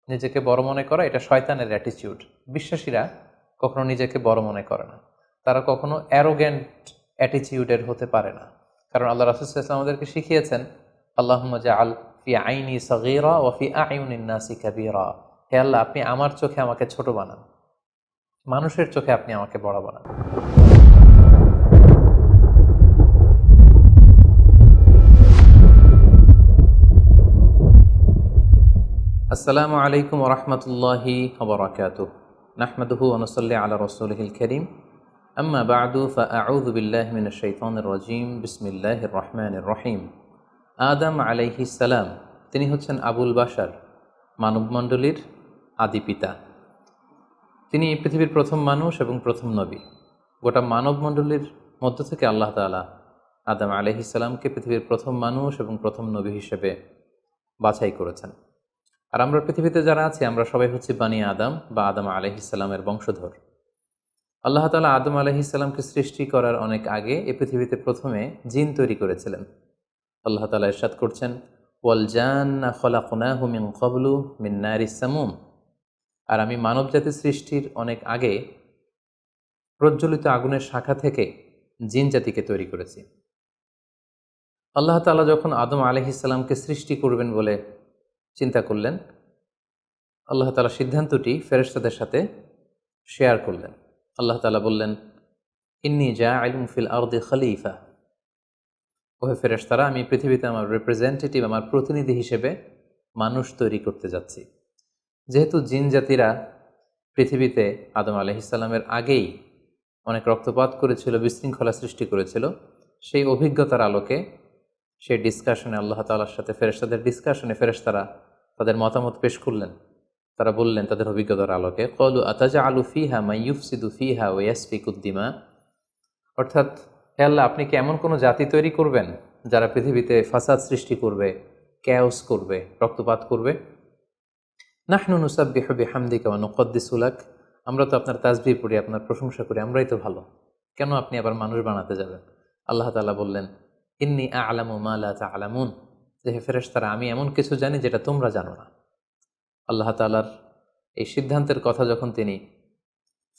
নিজেকে বড় মনে করা এটা শয়তানের অ্যাটিটিউড। বিশ্বাসীরা কখনো নিজেকে বড় মনে করে না, তারা কখনো অ্যারোগ্যান্ট অ্যাটিটিউডের হতে পারে না। কারণ আল্লাহ রাসূল সাল্লাল্লাহু আলাইহি ওয়াসাল্লাম আমাদেরকে শিখিয়েছেন, আল্লাহুম্মা জাআল ফি আইনি সাগীরা ওয়া ফি আ'ইউনিন নাসি কাবীরা। হে আল্লাহ, আপনি আমার চোখে আমাকে ছোট বানান, মানুষের চোখে আপনি আমাকে বড় বানান। আসসালামু আলাইকুম ওয়া রাহমাতুল্লাহি ওয়া বারাকাতুহু। নাহমাদুহু ওয়া নুসাল্লি আলা রাসূলিহিল কারীম। আম্মা বা'দু ফাআউযু বিল্লাহি মিনাশ শাইতানির রাজীম। বিসমিল্লাহির রহমানির রহিম। আদম আলাইহিস সালাম, তিনি হচ্ছেন আবুল বাশার, মানবমণ্ডলীর আদি পিতা। তিনি পৃথিবীর প্রথম মানুষ এবং প্রথম নবী। গোটা মানবমণ্ডলীর মধ্য থেকে আল্লাহ তাআলা আদম আলাইহিস সালামকে পৃথিবীর প্রথম মানুষ এবং প্রথম নবী হিসেবে বাছাই করেছেন। আর আমরা পৃথিবীতে যারা আছি, আমরা সবাই হচ্ছি বানি আদম বা আদম আলাইহিস সালামের বংশধর। আল্লাহ তাআলা আদম আলাইহিস সালামকে সৃষ্টি করার অনেক আগে এই পৃথিবীতে প্রথমে জিন তৈরি করেছিলেন। আল্লাহ তাআলা ইরশাদ করছেন, ওয়াল জান্না খলাকনাহু মিন ক্বাবলু মিন নারিস সামুম। আর আমি মানবজাতি সৃষ্টির অনেক আগে প্রজ্বলিত আগুনের শাখা থেকে জিন জাতিকে তৈরি করেছি। আল্লাহ তাআলা যখন আদম আলাইহিস সালামকে সৃষ্টি করবেন বলে চিন্তা করলেন, আল্লাহ তাআলা সিদ্ধান্তটি ফেরেশতাদের সাথে শেয়ার করলেন। আল্লাহ তাআলা বললেন, ইন্নী জাআইলুন ফিল আরদি খলিফা। ওহে ফেরেশতারা, আমি পৃথিবীতে আমার রিপ্রেজেন্টেটিভ, আমার প্রতিনিধি হিসেবে মানুষ তৈরি করতে যাচ্ছি। যেহেতু জিন জাতিরা পৃথিবীতে আদম আলাইহিস সালামের আগেই অনেক রক্তপাত করেছিল, বিশৃঙ্খলা সৃষ্টি করেছিল, সেই অভিজ্ঞতার আলোকে সেই ডিসকাশনে আল্লাহ তাআলার সাথে ফেরেশতাদের ডিসকাশনে ফেরেশতারা তাদের মতামত পেশ করলেন। তারা বললেন তাদের অভিজ্ঞতার আলোকে, ক্বালু আতাজআলু ফিহা মান ইউফসিদু ফিহা ওয়া ইয়াসফিকুদ দিমা। অর্থাৎ, হে আল্লাহ, আপনি কি এমন কোনো জাতি তৈরি করবেন যারা পৃথিবীতে ফাসাদ সৃষ্টি করবে, ক্যাওস করবে, রক্তপাত করবে? নাহনু নুসাব্বিহু বিহামদিকা ওয়া নুকদ্দিসু লাক। আমরা তো আপনার তাসবিহ পড়ি, আপনার প্রশংসা করি, আমরাই তো ভালো, কেন আপনি আবার মানুষ বানাতে যাবেন? আল্লাহ তাআলা বললেন, ইন্নী আ'লামু মা লা তা'লামুন। যে হে ফেরেশতারা, আমি এমন কিছু জানি যেটা তোমরা জানো না। আল্লাহ তাআলার এই সিদ্ধান্তের কথা যখন তিনি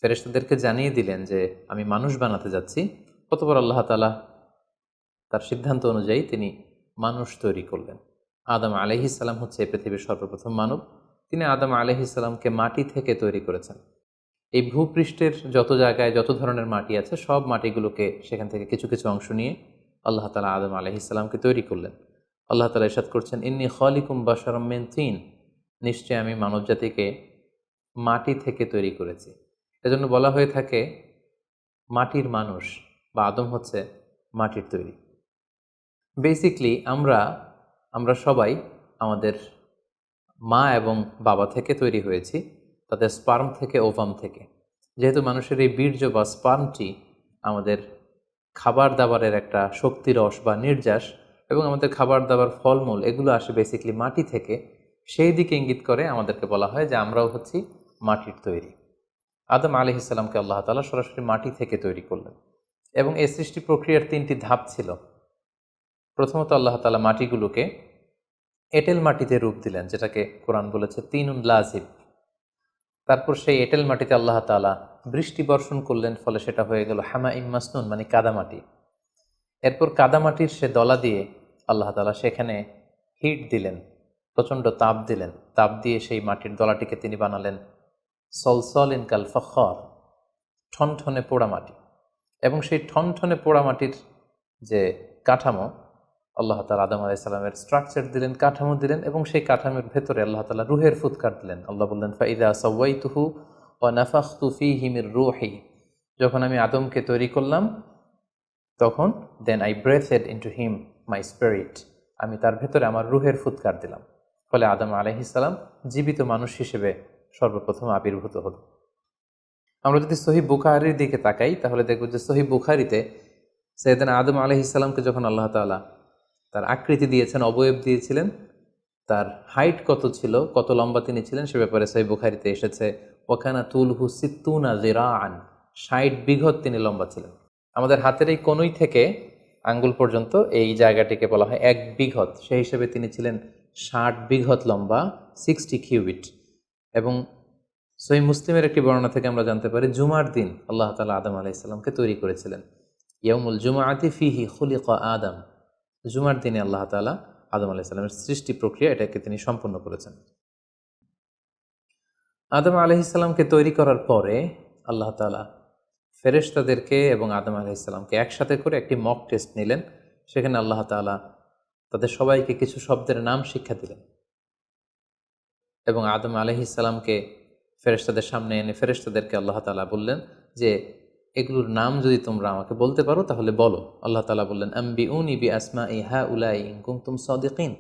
ফেরেশতাদেরকে জানিয়ে দিলেন যে আমি মানুষ বানাতে যাচ্ছি, অতঃপর আল্লাহ তাআলা তার সিদ্ধান্ত অনুযায়ী তিনি মানুষ তৈরি করলেন। আদম আলাইহিস সালাম হচ্ছে পৃথিবীর সর্বপ্রথম মানব। তিনি আদম আলাইহিস সালামকে মাটি থেকে তৈরি করেছেন। এই ভূপৃষ্ঠের যত জায়গায় যত ধরনের মাটি আছে, সব মাটিগুলোকে সেখান থেকে কিছু কিছু অংশ নিয়ে আল্লাহ তাআলা আদম আলাইহিস সালামকে তৈরি করলেন। আল্লাহ তাআলা ইরশাদ করছেন, ইন্নী খালিকুম বাশারাম মিন তিন। নিশ্চয় আমি মানবজাতিকে মাটি থেকে তৈরি করেছি। এজন্য বলা হয়ে থাকে মাটির মানুষ, বা আদম হচ্ছে মাটির তৈরি। বেসিকলি আমরা সবাই আমাদের মা এবং বাবা থেকে তৈরি হয়েছি, তাদের স্পার্ম থেকে, ওভাম থেকে। যেহেতু মানুষের এই বীর্য বা স্পার্মটি আমাদের খাবার দাবারের একটা শক্তিরস বা নির্যাস, এবং আমাদের খাবার দাবার, ফলমূল, এগুলো আসে বেসিকলি মাটি থেকে, সেই দিকে ইঙ্গিত করে আমাদেরকে বলা হয় যে আমরাও হচ্ছি মাটির তৈরি। আদম আলাইহিস সালামকে আল্লাহ তাআলা সরাসরি মাটি থেকে তৈরি করলেন, এবং এই সৃষ্টি প্রক্রিয়ার 3টি ধাপ ছিল। প্রথমত আল্লাহ তাআলা মাটিগুলোকে এঁটেল মাটিতে রূপ দিলেন, যেটাকে কোরআন বলেছে তিনুন লাজিব। তারপর সেই এঁটেল মাটিতে আল্লাহ তাআলা বৃষ্টি বর্ষণ করলেন, ফলে সেটা হয়ে গেল হামাইম মাসনুন, মানে কাদামাটি। এরপর কাদামাটির সে দলা দিয়ে আল্লাহ তাআলা সেখানে হিট দিলেন, প্রচণ্ড তাপ দিলেন। তাপ দিয়ে সেই মাটির দলাটিকে তিনি বানালেন সলসলিন কাল ফখর, ঠনঠনে পোড়া মাটি। এবং সেই ঠনঠনে পোড়া মাটির যে কাঠামো, আল্লাহ তাআলা আদম আলাইহিস সালামের স্ট্রাকচার দিলেন, কাঠামো দিলেন, এবং সেই কাঠামোর ভেতরে আল্লাহ তাআলা রুহের ফুৎকার দিলেন। আল্লাহ বললেন, ফাইদা সাওয়াইতুহু ওয়া নাফাখতু ফীহি মির রূহি। যখন আমি আদমকে তৈরি করলাম, তখন then I breathed into him my spirit. আমি তার ভেতরে আমার রুহের ফুৎকার দিলাম। ফলে আদম আলাইহিস সালাম জীবিত মানুষ হিসেবে সর্বপ্রথম আবির্ভূত হল। আমরা যদি সহিহ বুখারীর দিকে তাকাই, তাহলে দেখব যে সহিহ বুখারীতে সাইয়েদনা আদম আলাইহিস সালামকে যখন আল্লাহ তাআলা তার আকৃতি দিয়েছেন, অবয়ব দিয়েছিলেন, তার হাইট কত ছিল, কত লম্বা তিনি ছিলেন, সে ব্যাপারে সহিহ বুখারীতে এসেছে, ওয়াকানা তুলহু সিত্তুনা যিরাআন, 60 বিঘত তিনি লম্বা ছিলেন। আমাদের হাতের এই কনুই থেকে আঙ্গুল পর্যন্ত এই জায়গাটিকে বলা হয় 1 বিঘত। সেই হিসেবে তিনি ছিলেন 60 বিঘত লম্বা, 60 কিউবিট। এবং সহিহ মুসলিমের একটি বর্ণনা থেকে আমরা জানতে পারি জুমার দিন আল্লাহ তাআলা আদম আলাইহিস সালামকে তৈরি করেছিলেন। ইয়াউমুল জুমআতি ফিহি খুলিকা আদম। জুমার দিনে আল্লাহ তাআলা আদম আলাইহিস সালামের সৃষ্টি প্রক্রিয়া এটাকে তিনি সম্পন্ন করেছেন। আদম আলাইহিস সালামকে তৈরি করার পরে আল্লাহ তাআলা ফেরেশতাদেরকে এবং আদম আলাইহিস সালামকে একসাথে করে একটি মক টেস্ট নিলেন। সেখানে আল্লাহ তাআলা তাদের সবাইকে কিছু শব্দের নাম শিক্ষা দিলেন এবং আদম আলাইহিস সালামকে ফেরেশতাদের সামনে এনে ফেরেশতাদেরকে আল্লাহ তাআলা বললেন যে এগুলোর নাম যদি তোমরা আমাকে বলতে পারো তাহলে বলো। আল্লাহ তাআলা বললেন আম্বিউনি বিআসমাই হাউলাই ইন কুনতুম সাদিকিন।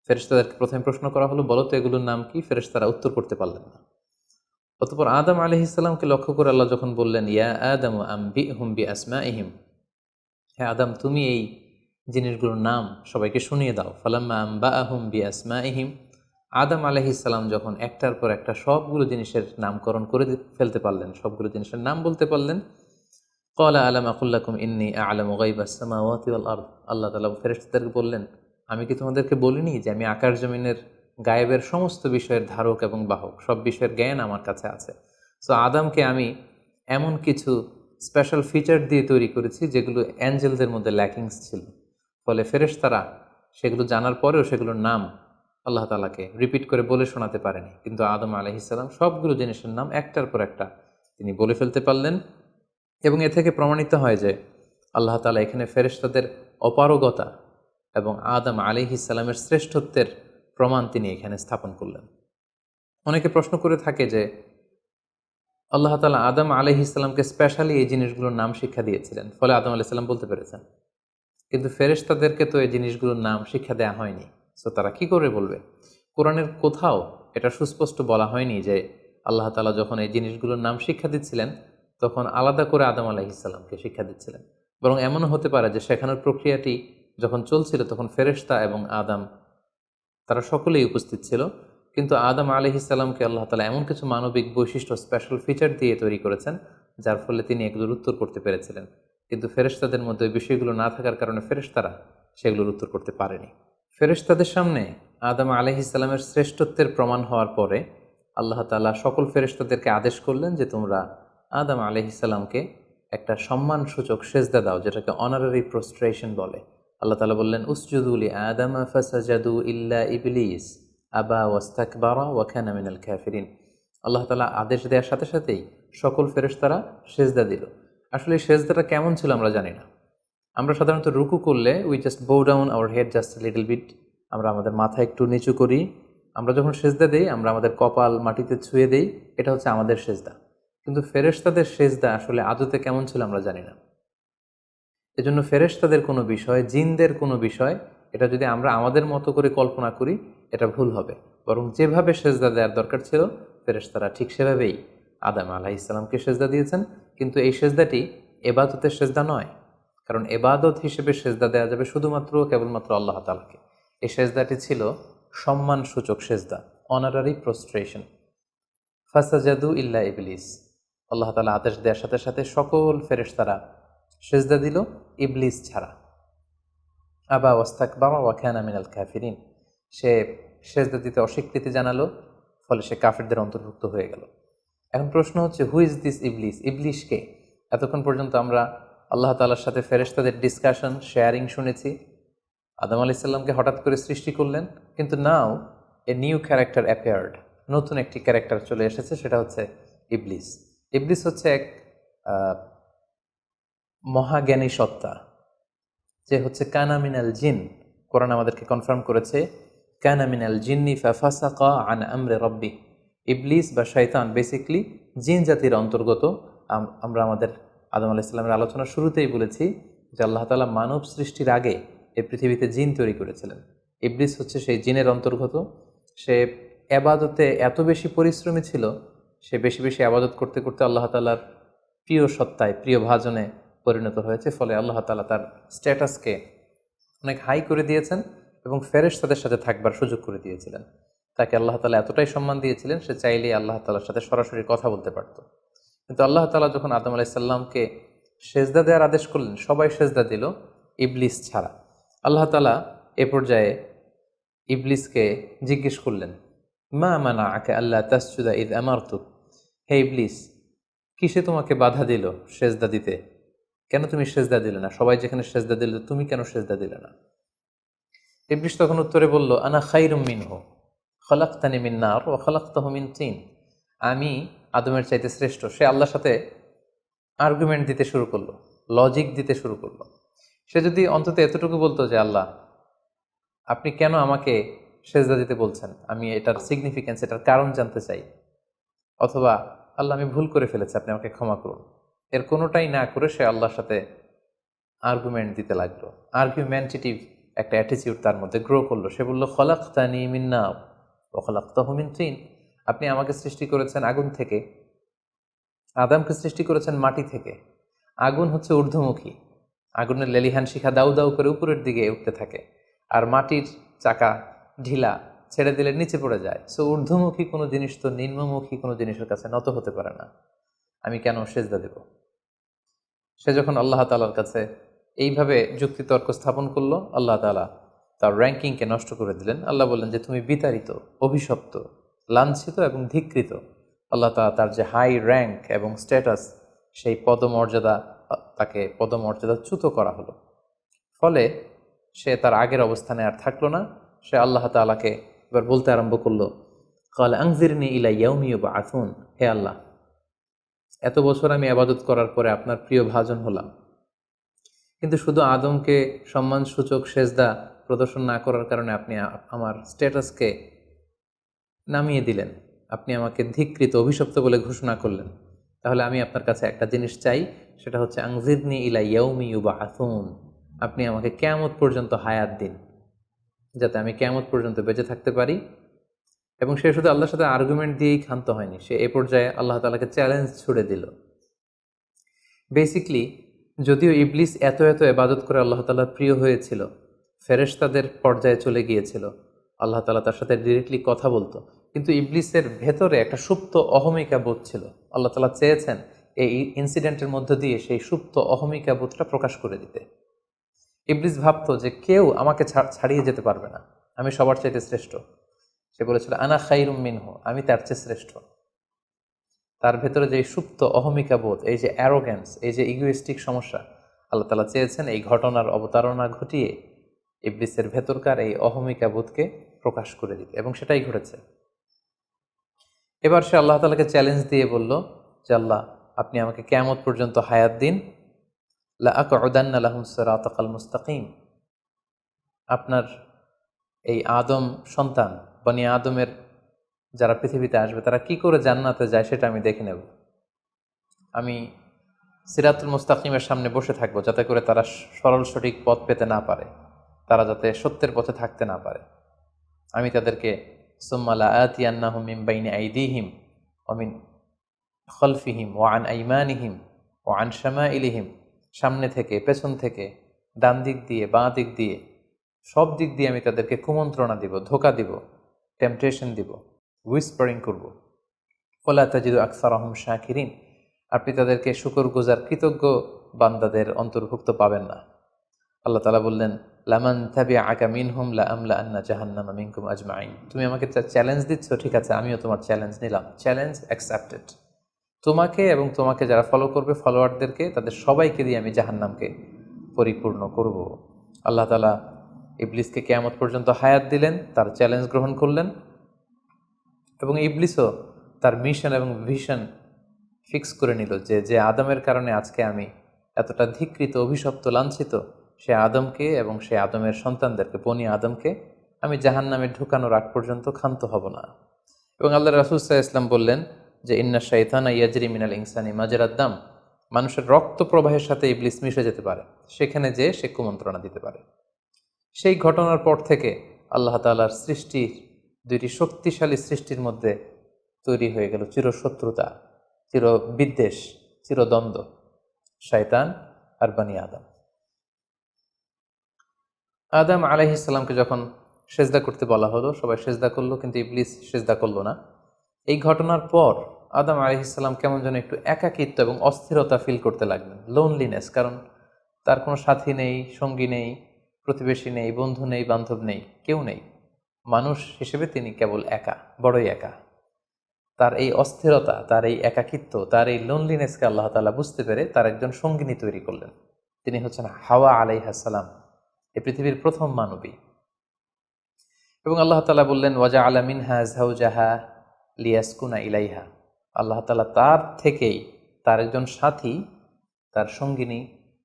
ফেরেশতাদেরকে প্রথমে প্রশ্ন করা হলো, বলো তো এগুলোর নাম কি? ফেরেশতারা উত্তর করতে পারলেন না। অতঃপর আদম আলাইহিস সালামকে লক্ষ্য করে আল্লাহ যখন বললেন ইয়া আদম আম্বিহুম বিআসমাইহিম, হে আদম তুমি এই জিনিসগুলোর নাম সবাইকে শুনিয়ে দাও। ফালাম্মা আম্বাআহুম বিআসমাইহিম, আদম আলাইহিস সালাম যখন একটার পর একটা সবগুলো জিনিসের নামকরণ করে ফেলতে পারলেন, সবগুলো জিনিসের নাম বলতে পারলেন, ক্বালা আলাম আকুল লাকুম ইন্নী আ'লামু গায়বাস সামাওয়াতি ওয়াল আরদ, আল্লাহ তাআলা ফেরেশতাদেরকে বললেন আমি কি তোমাদেরকে বলিনি যে আমি আকাশ জমিনের গায়েবের সমস্ত বিষয়ের ধারক এবং বাহক, সব বিষয়ের জ্ঞান আমার কাছে আছে। সো আদমকে আমি এমন কিছু স্পেশাল ফিচার দিয়ে তৈরি করেছি যেগুলো অ্যাঞ্জেলদের মধ্যে ল্যাকিংস ছিল, ফলে ফেরেশতারা সেগুলো জানার পরেও সেগুলোর নাম আল্লাহ তাআলাকে রিপিট করে বলে শোনাতে পারেনি। কিন্তু আদম আলাইহিস সালাম সবগুলো জিনিসের নাম একটার পর একটা তিনি বলে ফেলতে পারলেন এবং এ থেকে প্রমাণিত হয় যে আল্লাহ তাআলা এখানে ফেরেশতাদের অপারগতা এবং আদম আলাইহিস সালামের শ্রেষ্ঠত্বের প্রমাণ তিনি এখানে স্থাপন করলেন। অনেকে প্রশ্ন করে থাকে যে আল্লাহ তাআলা আদম আলাইহিস সালামকে স্পেশালি এই জিনিসগুলোর নাম শিক্ষা দিয়েছিলেন, ফলে আদম আলাইহিস সালাম বলতে পেরেছেন, কিন্তু ফেরেশতাদেরকে তো এই জিনিসগুলোর নাম শিক্ষা দেওয়া হয়নি। সো তারা কি করে বলবে? কোরআনের কোথাও এটা সুস্পষ্ট বলা হয়নি যে আল্লাহ তাআলা যখন এই জিনিসগুলোর নাম শিক্ষা দিচ্ছিলেন তখন আলাদা করে আদম আলাইহিস সালামকে শিক্ষা দিচ্ছিলেন। বরং এমনও হতে পারে যে শেখানোর প্রক্রিয়াটি যখন চলছিল তখন ফেরেশতা এবং আদম তারা সকলেই উপস্থিত ছিল, কিন্তু আদম আলাইহিস সালামকে আল্লাহ তাআলা এমন কিছু মানবিক বৈশিষ্ট্য স্পেশাল ফিচার দিয়ে তৈরি করেছেন যার ফলে তিনি এগুলোর উত্তর করতে পেরেছিলেন। কিন্তু ফেরেশতাদের মধ্যে ওই বিষয়গুলো না থাকার কারণে ফেরেশতারা সেগুলোর উত্তর করতে পারেনি। ফেরেশতাদের সামনে আদম আলাইহিস সালামের শ্রেষ্ঠত্বের প্রমাণ হওয়ার পরে আল্লাহ তাআলা সকল ফেরেশতাদেরকে আদেশ করলেন যে তোমরা আদম আলাইহিস সালামকে একটা সম্মানসূচক সেজদা দাও, যেটাকে অনারারি প্রোস্ট্রেশন বলে। আল্লাহ তাআলা বললেন উসজুদু লি আদম ফাসাজাদু ইল্লা ইবলিস আবা ওয়াস্তাকবারা ওয়া কানা মিনাল কাফিরিন। আল্লাহ তাআলা আদেশ দেওয়ার সাথে সাথেই সকল ফেরেশতারা সেজদা দিল। আসলে এই সেজদাটা কেমন ছিল আমরা জানি না। আমরা সাধারণত রুকু করলে we just bow down our head just little bit, আমরা আমাদের মাথা একটু নিচু করি। আমরা যখন সেজদা দেই আমরা আমাদের কপাল মাটিতে ছুঁয়ে দেই, এটা হচ্ছে আমাদের সেজদা। কিন্তু ফেরেশতাদের সেজদা আসলে আদতে কেমন ছিল আমরা জানি না। এজন্য ফেরেশতাদের কোনো বিষয়, জিনদের কোনো বিষয়, এটা যদি আমরা আমাদের মতো করে কল্পনা করি এটা ভুল হবে। বরং যেভাবে সেজদা দেওয়ার দরকার ছিল ফেরেশতারা ঠিক সেভাবেই আদম আলাইহিস সালামকে সেজদা দিয়েছেন। কিন্তু এই সেজদাটি এবাদতের সেজদা নয়, কারণ এবাদত হিসেবে সেজদা দেওয়া যাবে শুধুমাত্র কেবলমাত্র আল্লাহ তাআলাকে। এই সেজদাটি ছিল সম্মানসূচক সেজদা, অনারারি প্রোস্ট্রেশন। ফাসাজাদু ইল্লা ইবলিস, আল্লাহ তাআলা আদেশ দেওয়ার সাথে সাথে সকল ফেরেশতারা সেজদা দিল ইবলিস ছাড়া। আবা ওয়াস্তাকবারা ওয়া কানা মিনাল কাফিরিন, সে সেজদা দিতে অস্বীকৃতি জানালো, ফলে সে কাফিরদের অন্তর্ভুক্ত হয়ে গেল। এখন প্রশ্ন হচ্ছে হু ইজ দিস ইবলিস? ইবলিস কে? এতক্ষণ পর্যন্ত আমরা আল্লাহ তাআলার সাথে ফেরেশতাদের ডিসকাশন, শেয়ারিং শুনেছি। আদম আলাইহিস সালামকে হঠাৎ করে সৃষ্টি করলেন, কিন্তু নাও এ নিউ ক্যারেক্টার অ্যাপিয়ার্ড, নতুন একটি ক্যারেক্টার চলে এসেছে, সেটা হচ্ছে ইবলিস। ইবলিস হচ্ছে এক মহাজ্ঞানী সত্তা, যে হচ্ছে কানা মিনাল জিন। কোরআন আমাদেরকে কনফার্ম করেছে কানা মিনাল জিন্নি ফাফাসাকা আন আমরি রাব্বি। ইবলিস বা শয়তান বেসিকলি জিন জাতির অন্তর্গত। আমরা আমাদের আদম আলাইহিস সালামের আলোচনার শুরুতেই বলেছি যে আল্লাহ তাআলা মানব সৃষ্টির আগে এই পৃথিবীতে জিন তৈরি করেছিলেন। ইবলিস হচ্ছে সেই জিনের অন্তর্গত। সে এবাদতে এত বেশি পরিশ্রমী ছিল, সে বেশি বেশি আবাদত করতে করতে আল্লাহ তাআলার প্রিয় সত্তায়, প্রিয় ভাজনে পরিণত হয়েছে। ফলে আল্লাহ তাআলা তার স্ট্যাটাসকে অনেক হাই করে দিয়েছেন এবং ফেরেশতাদের সাথে থাকবার সুযোগ করে দিয়েছিলেন। তাকে আল্লাহ তাআলা এতটাই সম্মান দিয়েছিলেন, সে চাইলেই আল্লাহ তাআলার সাথে সরাসরি কথা বলতে পারত। কিন্তু আল্লাহ তাআলা যখন আদম আলাইহিস সালামকে সেজদা দেওয়ার আদেশ করলেন, সবাই সেজদা দিল ইবলিস ছাড়া। আল্লাহ তাআলা এ পর্যায়ে ইবলিসকে জিজ্ঞেস করলেন মা মানাআকা আল্লা তাসজুদা ইয আমারতুক, হে ইবলিস, কিসে তোমাকে বাধা দিল সেজদা দিতে? কেন তুমি সেজদা দিলে না? সবাই যেখানে সেজদা দিল, তুমি কেন সেজদা দিলে না? ইবলিস তখন উত্তরে বলল, আনা খাইরুম মিনহু খলাকতানি মিন নার ওয়া খলাকতাহু মিন তিন। আমি আদমের চাইতে শ্রেষ্ঠ। সে আল্লাহর সাথে আর্গুমেন্ট দিতে শুরু করলো, লজিক দিতে শুরু করলো। সে যদি অন্তত এতটুকু বলতো যে আল্লাহ, আপনি কেন আমাকে সেজদা দিতে বলছেন, আমি এটার সিগনিফিক্যান্স, এটার কারণ জানতে চাই, অথবা আল্লাহ আমি ভুল করে ফেলেছি, আপনি আমাকে ক্ষমা করুন, এর কোনোটাই না করে সে আল্লাহর সাথে আর্গুমেন্ট দিতে লাগলো। আর্গুমেন্টেটিভ একটা অ্যাটিটিউড তার মধ্যে গ্রো করলো। সে বলল, খলাকতানি মিন নার ওয়া খলাকতাহু মিন তিন। আপনি আমাকে সৃষ্টি করেছেন আগুন থেকে, আদমকে সৃষ্টি করেছেন মাটি থেকে। আগুন হচ্ছে ঊর্ধ্বমুখী, আগুনের লেলিহান শিখা দাউ দাউ করে উপরের দিকে উঠতে থাকে, আর মাটির চাকা ঢিলা, ছেড়ে দিলে নিচে পড়ে যায়। সো ঊর্ধ্বমুখী কোনো জিনিস তো নিম্নমুখী কোনো জিনিসের কাছে নত হতে পারে না, আমি কেন সেজদা দেব? সে যখন আল্লাহ তাআলার কাছে এইভাবে যুক্তিতর্ক স্থাপন করলো, আল্লাহ তাআলা তার র্যাঙ্কিংকে নষ্ট করে দিলেন। আল্লাহ বললেন যে তুমি বিতাড়িত, অভিশপ্ত, লাঞ্ছিত এবং ধিক্কৃত। আল্লাহ তাআলা তার যে হাই র্যাঙ্ক এবং স্ট্যাটাস, সেই পদমর্যাদা, তাকে পদমর্যাদাচ্যুত করা হলো। ফলে সে তার আগের অবস্থানে আর থাকলো না। সে আল্লাহ তাআলাকে এবার বলতে আরম্ভ করলো, ক্বাল আনজিরনি ইলা ইয়াউমি ইউবআসুন, হে আল্লাহ, এত বছর আমি ইবাদত করার পরে আপনার প্রিয় ভাজন হলাম, কিন্তু শুধু আদমকে সম্মানসূচক সেজদা প্রদর্শন না করার কারণে আপনি আমার স্ট্যাটাসকে নামিয়ে দিলেন, আপনি আমাকে ধিক্কৃত, অভিশপ্ত বলে ঘোষণা করলেন। তাহলে আমি আপনার কাছে একটা জিনিস চাই, সেটা হচ্ছে আনজিরনি ইলা ইয়াউমি ইউবআসুন, আপনি আমাকে কিয়ামত পর্যন্ত হায়াত দিন, যাতে আমি কিয়ামত পর্যন্ত বেঁচে থাকতে পারি। এবং সে শুধু আল্লাহর সাথে আর্গুমেন্ট দিয়েই ক্ষান্ত হয়নি, সে এ পর্যায়ে আল্লাহ তাআলাকে চ্যালেঞ্জ ছুড়ে দিল। বেসিকলি, যদিও ইবলিস এত এত ইবাদত করে আল্লাহ তাআলার প্রিয় হয়েছিল, ফেরেশতাদের পর্যায়ে চলে গিয়েছিল, আল্লাহ তাআলা তার সাথে ডিরেক্টলি কথা বলতো, কিন্তু ইবলিসের ভেতরে একটা সুপ্ত অহমিকা বোধ ছিল। আল্লাহ তাআলা চেয়েছেন এই ইনসিডেন্টের মধ্য দিয়ে সেই সুপ্ত অহমিকা বোধটা প্রকাশ করে দিতে। ইবলিস ভাবতো যে কেউ আমাকে ছাড়িয়ে যেতে পারবে না, আমি সবার চাইতে শ্রেষ্ঠ। সে বলেছিল, আনা খাইরুম মিনহু, আমি তার চেয়ে শ্রেষ্ঠ। তার ভেতরে যে সুপ্ত অহমিকা বোধ, এই যে অ্যারোগ্যান্স, এই যে ইগোইস্টিক সমস্যা, আল্লাহ তাআলা চেয়েছেন এই ঘটনার অবতারণা ঘটিয়ে ইবলিসের ভেতরকার এই অহমিকা বোধকে প্রকাশ করে দিতে, এবং সেটাই ঘটেছে। এবার সে আল্লাহ তাআলাকে চ্যালেঞ্জ দিয়ে বলল যে আল্লাহ, আপনি আমাকে কিয়ামত পর্যন্ত হায়াত দিন, লা আকউদান্না লাহুম সিরাতাকাল মুস্তাকিম, আপনার এই আদম সন্তান, বনি আদমের যারা পৃথিবীতে আসবে, তারা কি করে জান্নাতে যায় সেটা আমি দেখে নেব। আমি সিরাতুল মুস্তাকিমের সামনে বসে থাকবো, যাতে করে তারা সরল সঠিক পথ পেতে না পারে, তারা যাতে সত্যের পথে থাকতে না পারে। আমি তাদেরকে সুম্মা লাআতিয়ান্নাহুম মিন বাইনি আইদিহিম ওয়া মিন খালফিহিম ওয়া আন আইমানিহিম ওয়া আন শামাইলিহিম, সামনে থেকে, পেছন থেকে, ডান দিক দিয়ে, বাঁ দিক দিয়ে, সব দিক দিয়ে আমি তাদেরকে কুমন্ত্রণা দিব, ধোঁকা দিব, টেম্পটেশন দিব, হুইসপারিং করব। ওয়ালা তাজিদু আকসারাহুম শাকিরিন, আপনি তাদেরকে শুকরগুজার কৃতজ্ঞ বান্দাদের অন্তর্ভুক্ত পাবেন না। আল্লাহ তাআলা বললেন, লামান তাবিআকা মিনহুম লাআমলা আন্না জাহান্নামা মিনকুম আজমাইন, তুমি আমাকে চ্যালেঞ্জ দিচ্ছ, ঠিক আছে, আমিও তোমার চ্যালেঞ্জ নিলাম, চ্যালেঞ্জ অ্যাকসেপ্টেড। তোমাকে এবং তোমাকে যারা ফলো করবে, ফলোয়ারদেরকে, তাদের সবাইকে দিয়ে আমি জাহান্নামকে পরিপূর্ণ করব। আল্লাহ তাআলা ইবলিসকে কিয়ামত পর্যন্ত হায়াত দিলেন, তার চ্যালেঞ্জ গ্রহণ করলেন, এবং ইবলিসও তার মিশন এবং ভিশন ফিক্স করে নিল যে যে আদমের কারণে আজকে আমি এতটা ধিক্কৃত, অভিশপ্ত, লাঞ্ছিত, সে আদমকে এবং সে আদমের সন্তানদেরকে, বনি আদমকে আমি জাহান্নামে ঢুকানোর আগ পর্যন্ত ক্ষান্ত হব না। এবং আল্লাহ রাসূল সাল্লাল্লাহু আলাইহি ওয়াসাল্লাম বললেন যে ইন্না শাইতানা ইয়াজরি মিনাল ইনসানি মাজরাদ দাম, মানুষের রক্ত প্রবাহের সাথে ইবলিস মিশে যেতে পারে, সেখানে যে সে কুমন্ত্রণা দিতে পারে। সেই ঘটনার পর থেকে আল্লাহ তাআলার সৃষ্টির, দুইটি শক্তিশালী সৃষ্টির মধ্যে তৈরি হয়ে গেল চিরশত্রুতা, চিরবিদ্বেষ, চিরদ্বন্দ্ব, শয়তান আর বনি আদম। আদম আলাইহিস সালামকে যখন সেজদা করতে বলা হলো, সবাই সেজদা করলো, কিন্তু ইবলিস সেজদা করলো না। এই ঘটনার পর আদম আলাইহিস সালাম কেমন যেন একটু একাকিত্ব এবং অস্থিরতা ফিল করতে লাগলেন, লোনলিনেস, কারণ তার কোনো সাথী নেই, সঙ্গী নেই, প্রতিবেশী নেই, বন্ধু নেই, বান্ধব নেই, কেউ নেই। মানুষ হিসেবে তিনি কেবল একা, বড়ই একা। তার এই অস্থিরতা, তার এই একাকিত্ব, তার এই লোনলিনেসকে আল্লাহ তাআলা বুঝতে পেরে তার একজন সঙ্গিনী তৈরি করলেন। তিনি হচ্ছেন হাওয়া আলাইহিস সালাম, এই পৃথিবীর প্রথম মানবী। এবং আল্লাহ তাআলা বললেন ওয়াজআলা মিনহা যাওজাহা লিয়াসকুনা ইলাইহা। আল্লাহ তাআলা তার থেকেই তার একজন সাথী, তার সঙ্গিনী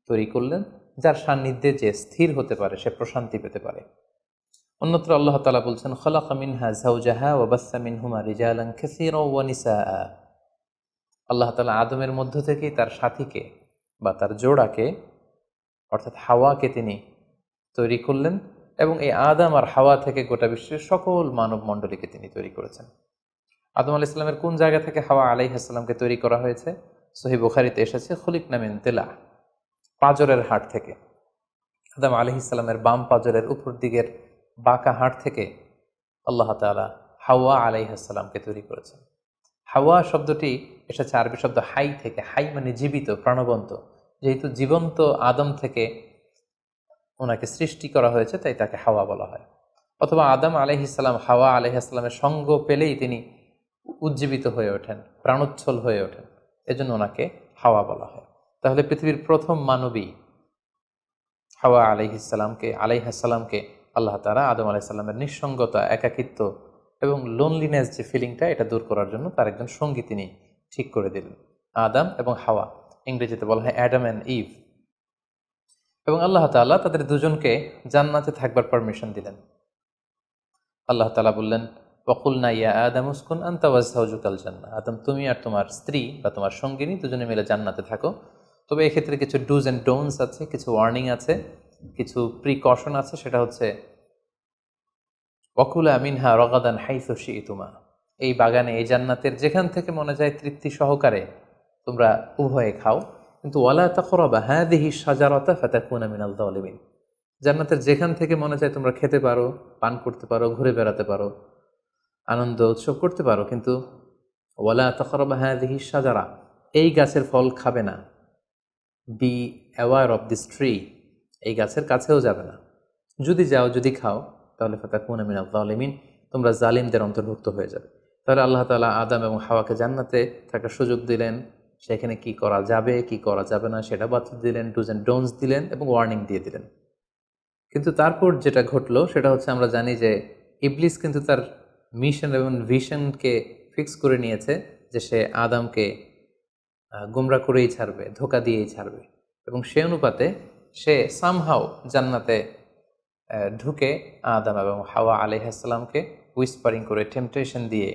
তৈরি করলেন, যার সান্নিধ্যে যে স্থির হতে পারে, সে প্রশান্তি পেতে পারে। অন্যত্র আল্লাহ তাআলা বলছেন খালাকা মিনহা যাওজাহা ওয়া বাসসা মিনহুমা রিজালান কাসীরাও ওয়া নিসাআ। আল্লাহ তাআলা আদমের মধ্য থেকেই তার সাথীকে বা তার জোড়াকে অর্থাৎ হাওয়াকে তিনি তৈরি করলেন, এবং এই আদম আর হাওয়া থেকে গোটা বিশ্বের সকল মানব মণ্ডলীকে তিনি তৈরি করেছেন। আদম আলাইহিস সালামের কোন জায়গা থেকে হাওয়া আলাইহিস সালামকে তৈরি করা হয়েছে? সহিহ বুখারীতে এসেছে খুলিকনা মিন তিলা, পাঁজরের হাড় থেকে। আদম আলাইহিস সালামের বাম পাঁজরের উপর দিকের বাঁকা হাড় থেকে আল্লাহ তাআলা হাওয়া আলাইহিস সালামকে তৈরি করেছেন। হাওয়া শব্দটি এসেছে আরবি শব্দ হাই থেকে। হাই মানে জীবিত, প্রাণবন্ত। যেহেতু জীবন্ত আদম থেকে ওনাকে সৃষ্টি করা হয়েছে, তাই তাকে হাওয়া বলা হয়। অথবা আদম আলাইহিস সালাম হাওয়া আলাইহিস সালামের সঙ্গ পেলেই তিনি উজ্জীবিত হয়ে ওঠেন, প্রাণোচ্ছল হয়ে ওঠেন, এজন্য ওনাকে হাওয়া বলা হয়। তাহলে পৃথিবীর প্রথম মানবী হাওয়া আলাইহিস সালামকে আল্লাহ তাআলা আদম আলাইহিস সালামের নিঃসঙ্গতা, একাকিত্ব এবং লোনলিনেস যে ফিলিংটা, এটা দূর করার জন্য তার একজন সঙ্গী তিনি ঠিক করে দিলেন, আদম এবং হাওয়া। ইংরেজিতে বলা হয় অ্যাডাম অ্যান্ড ইভ। এবং আল্লাহ তাআলা তাদের দুজনকে জান্নাতে থাকবার পারমিশন দিলেন। আল্লাহ তাআলা বললেন ওয়াকুলনা ইয়া আদম উসকুন আনতা ওয়া যাওজুকাল জান্নাহ। আদম, তুমি আর তোমার স্ত্রী বা তোমার সঙ্গিনী দুজনে মিলে জান্নাতে থাকো। তবে এক্ষেত্রে কিছু ডুজ অ্যান্ড ডোন্টস আছে, কিছু ওয়ার্নিং আছে, কিছু প্রিকশন আছে। সেটা হচ্ছে ওয়াকুলা মিনহা রাগাদান হাইসু শি'তুমা। এই বাগানে, এই জান্নাতের যেখান থেকে মনে যায় তৃপ্তি সহকারে তোমরা উভয়ে খাও, কিন্তু ওয়ালা তাকরাবা হাযিহি শাজারাতা ফাতাকুনা মিনাল যালিমিন। জান্নাতের যেখান থেকে মনে চায় তোমরা খেতে পারো, পান করতে পারো, ঘুরে বেড়াতে পারো, আনন্দ উৎসব করতে পারো, কিন্তু ওয়ালা তাকরাবা হাযিহি শাজারা, এই গাছের ফল খাবে না। Be aware of this tree, এই গাছের কাছেও যাবে না। যদি যাও, যদি খাও, তাহলে ফাতাকুনা মিনাল যালিমিন, তোমরা জালিমদের অন্তর্ভুক্ত হয়ে যাবে। তাহলে আল্লাহ তাআলা আদম এবং হাওয়াকে জান্নাতে থাকার সুযোগ দিলেন, সেখানে কি করা যাবে কি করা যাবে না সেটা বাতলে দিলেন, ডুজ অ্যান্ড ডোন্টস দিলেন এবং ওয়ার্নিং দিয়ে দিলেন। কিন্তু তারপর যেটা ঘটলো সেটা হচ্ছে, আমরা জানি যে ইবলিস কিন্তু তার মিশন এবং ভিশনকে ফিক্স করে নিয়েছে যে সে আদমকে গোমরা করেই ছাড়বে, ধোঁকা দিয়েই ছাড়বে। এবং সে অনুপাতে সে সামহাও জান্নাতে ঢুকে আদম এবং হাওয়া আলাইহিস সালামকে উইসপারিং করে, টেম্পটেশন দিয়ে,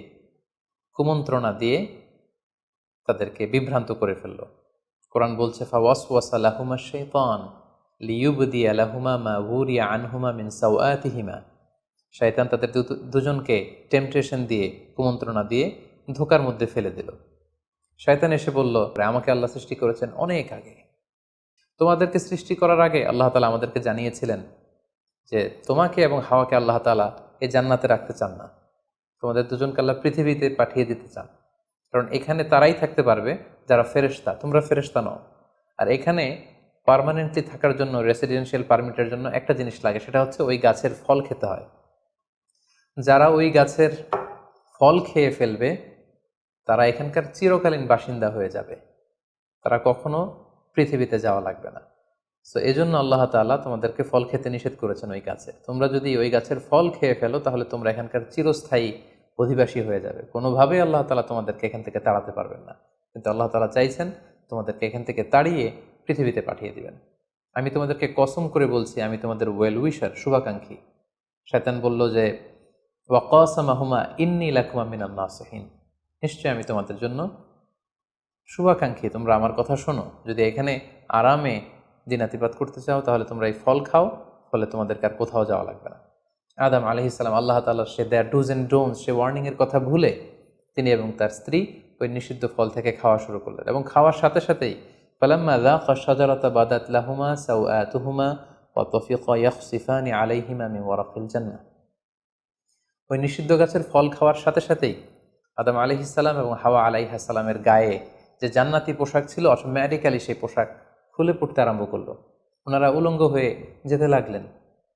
কুমন্ত্রণা দিয়ে তাদেরকে বিভ্রান্ত করে ফেলল। কোরআন বলছে ফাওয়াসওয়াসা লাহুমা শাইতান লিইউবদিয়া লাহুমা মা উরিয়া আনহুমা মিন সাওআতিহিমা। শয়তান তাদের দুজনকে টেম্পটেশন দিয়ে, কুমন্ত্রণা দিয়ে ধোঁকার মধ্যে ফেলে দিল। শয়তান এসে বলল, আমাকে আল্লাহ সৃষ্টি করেছেন অনেক আগে, তোমাদেরকে সৃষ্টি করার আগে আল্লাহ তাআলা আমাদেরকে জানিয়েছিলেন যে তোমাকে এবং হাওয়াকে আল্লাহ তাআলা এই জান্নাতে রাখতে চান না, তোমাদের দুজনকে আল্লাহ পৃথিবীতে পাঠিয়ে দিতে চান। কারণ এখানে তারাই থাকতে পারবে যারা ফেরেশতা, তোমরা ফেরেশতা নও। আর এখানে পার্মানেন্টলি থাকার জন্য, রেসিডেন্সিয়াল পারমিটের জন্য একটা জিনিস লাগে, সেটা হচ্ছে ওই গাছের ফল খেতে হয়। যারা ওই গাছের ফল খেয়ে ফেলবে তারা এখানকার চিরকালীন বাসিন্দা হয়ে যাবে, তারা কখনো পৃথিবীতে যাওয়া লাগবে না। সো এই জন্য আল্লাহ তাআলা তোমাদেরকে ফল খেতে নিষেধ করেছেন ওই গাছে। তোমরা যদি ওই গাছের ফল খেয়ে ফেলো তাহলে তোমরা এখানকার চিরস্থায়ী অধিবাসী হয়ে যাবে। কোনোভাবেই আল্লাহ তাআলা তোমাদেরকে এখান থেকে তাড়াতে পারবেন না। কিন্তু আল্লাহ তাআলা চাইছেন তোমাদেরকে এখান থেকে তাড়িয়ে পৃথিবীতে পাঠিয়ে দিবেন। আমি তোমাদেরকে কসম করে বলছি, আমি তোমাদের ওয়েল উইশার, শুভাকাঙ্ক্ষী। শয়তান বলল যে ওয়াকাসামাহুমা ইন্নী লাকুমা মিনান নাসিহিন, নিশ্চয় আমি তোমাদের জন্য শুভাকাঙ্ক্ষী, তোমরা আমার কথা শোনো। যদি এখানে আরামে দিনাতিপাত করতে চাও তাহলে তোমরা এই ফল খাও, ফলে তোমাদেরকে আর কোথাও যাওয়া লাগবে না। আদম আলাইহিস সালাম আল্লাহ তাআলা সে দেয়ার ডুজ অ্যান্ড ডোন্টস, সে ওয়ার্নিংয়ের কথা ভুলে তিনি এবং তার স্ত্রী ওই নিষিদ্ধ ফল থেকে খাওয়া শুরু করলেন। এবং খাওয়ার সাথে সাথেই ফালাম্মা যাকা শাজারাতা বাদাত লাহুমা সাওআতুহুমা ওয়া তাফিকা ইয়াখসিফানি আলাইহিমা মিন ওয়ারাকিল জান্নাহ। ওই নিষিদ্ধ গাছের ফল খাওয়ার সাথে সাথেই আদম আলাইহিস সালাম এবং হাওয়া আলাইহিস সালামের গায়ে যে জান্নাতি পোশাক ছিল, অটোমেটিক্যালি সেই পোশাক খুলে পড়তে আরম্ভ করলো। ওনারা উলঙ্গ হয়ে যেতে লাগলেন।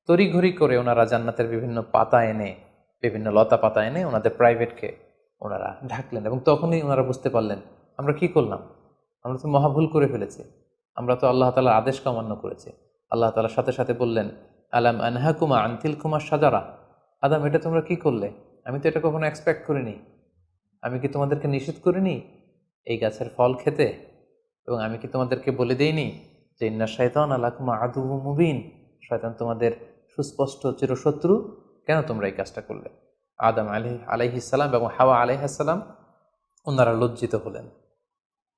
তড়িঘড়ি করে ওনারা জান্নাতের বিভিন্ন পাতা এনে বিভিন্ন লতা পাতা এনে ওনাদের প্রাইভেটকে ওনারা ঢাকলেন, এবং তখনই ওনারা বুঝতে পারলেন আমরা কি করলাম, আমরা তো মহাভুল করে ফেলেছি, আমরা তো আল্লাহ তাআলার আদেশকে অমান্য করেছি। আল্লাহ তাআলার সাথে সাথে বললেন, আলাম আনহাকুমা আনতিল কুমার সাজারা, আদম এটা তোমরা কি করলে, আমি তো এটা কখনো এক্সপেক্ট করিনি, আমি কি তোমাদেরকে নিষেধ করিনি এই গাছের ফল খেতে, এবং আমি কি তোমাদেরকে বলে দেইনি যে ইন্না শাইতানা লাকুমা আদুউম মুবিন, শয়তান তোমাদের সুস্পষ্ট চিরশত্রু, কেন তোমরা এই কাজটা করলে। আদম আলাইহিস সালাম এবং হাওয়া আলাইহিস সালাম ওনারা লজ্জিত হলেন,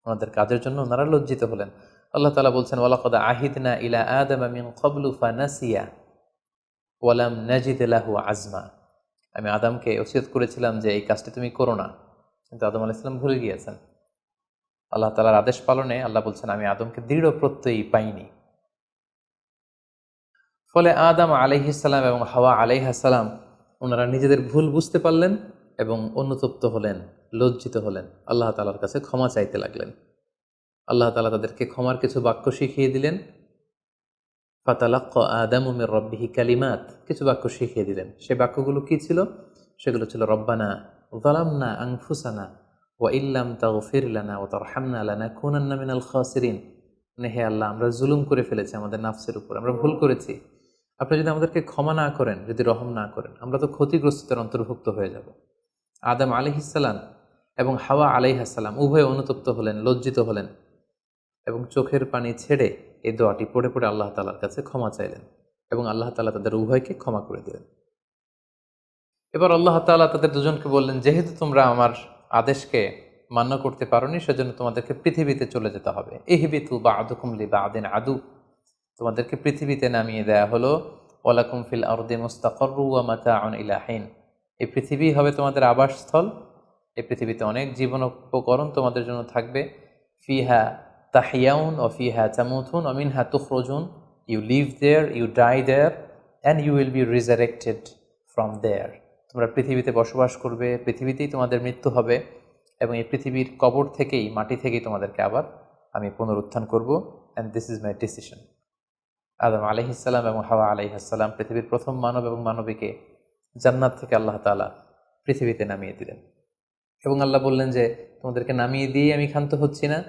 ওনাদের কাজের জন্য ওনারা লজ্জিত হলেন। আল্লাহ তাআলা বলছেন, ওয়ালাকাদ আহিদনা ইলা আদামা মিন ক্বাবলু ফানাসিয়া ওয়ালাম নাজিদ লাহু আজমা, আমি আদমকে ওসিয়ত করেছিলাম যে এই কাজটি তুমি করো না, কিন্তু আদম আলাইহিস সালাম ভুলে গিয়েছেন। আল্লাহ তাআলার আদেশ পালনে আল্লাহ বলছেন আমি আদমকে দৃঢ় প্রত্যয়ী পাইনি। ফলে আদম আলাইহিস সালাম এবং হাওয়া আলাইহিস সালাম ওনারা নিজেদের ভুল বুঝতে পারলেন এবং অনুতপ্ত হলেন, লজ্জিত হলেন, আল্লাহ তাআলার কাছে ক্ষমা চাইতে লাগলেন। আল্লাহ তাআলা তাদেরকে ক্ষমার কিছু বাক্য শিখিয়ে দিলেন। ফাতালাক্কা আদামু মির রাব্বিহি কালিমাত, কিছু বাক্য শিখিয়ে দিলেন। সে বাক্যগুলো কি ছিল? সেগুলো ছিল রব্বানা যালামনা আনফুসানা ওয়া ইল্লাম তাগফির লানা ওয়া তারহামনা লানাকুনান্না মিনাল খাসিরিন, মানে হে আল্লাহ আমরা জুলুম করে ফেলেছি আমাদের নাফসের উপর, আমরা ভুল করেছি, আপনি যদি আমাদেরকে ক্ষমা না করেন, যদি রহম না করেন, আমরা তো ক্ষতিগ্রস্তদের অন্তর্ভুক্ত হয়ে যাব। আদম আলাইহিস সালাম এবং হাওয়া আলাইহিস সালাম উভয়ে অনুতপ্ত হলেন, লজ্জিত হলেন এবং চোখের পানি ছেড়ে এই দোয়াটি পড়ে পড়ে আল্লাহ তাআলার কাছে ক্ষমা চাইলেন, এবং আল্লাহ তাআলা তাদের উভয়কে ক্ষমা করে দিলেন। এবার আল্লাহ তাআলা তাদের দুজনকে বললেন, যেহেতু তোমরা আমার আদেশকে মান্য করতে পারোনি, সেজন্য তোমাদেরকে পৃথিবীতে চলে যেতে হবে। ইহবিতু বা'দুকুম লিবা'দিন আদু, তোমাদেরকে পৃথিবীতে নামিয়ে দেয়া হলো। ওয়ালাকুম ফিল আরদি মুস্তাকাররু ওয়া মাতাউন ইলা হিন, এই পৃথিবী হবে তোমাদের আবাসস্থল, এই পৃথিবীতে অনেক জীবন উপকরণ তোমাদের জন্য থাকবে। ফিহা তাহিয়াউন ও ফিহা তামুতুন ওয়া মিনহা তুখরুজুন, you live there, you die there, and you will be resurrected from there. তোমরা পৃথিবীতে বসবাস করবে, পৃথিবীতেই তোমাদের মৃত্যু হবে, এবং এই পৃথিবীর কবর থেকেই, মাটি থেকেই তোমাদেরকে আবার আমি পুনরুত্থান করব, and this is my decision. Adam আলাইহিস সালাম এবং হাওয়া আলাইহিস সালাম পৃথিবীর প্রথম মানব এবং মানবীকে জান্নাত থেকে আল্লাহ তাআলা পৃথিবীতে নামিয়ে দিলেন, এবং আল্লাহ বললেন যে তোমাদেরকে নামিয়ে দিয়েই আমি ক্ষান্ত হচ্ছি না।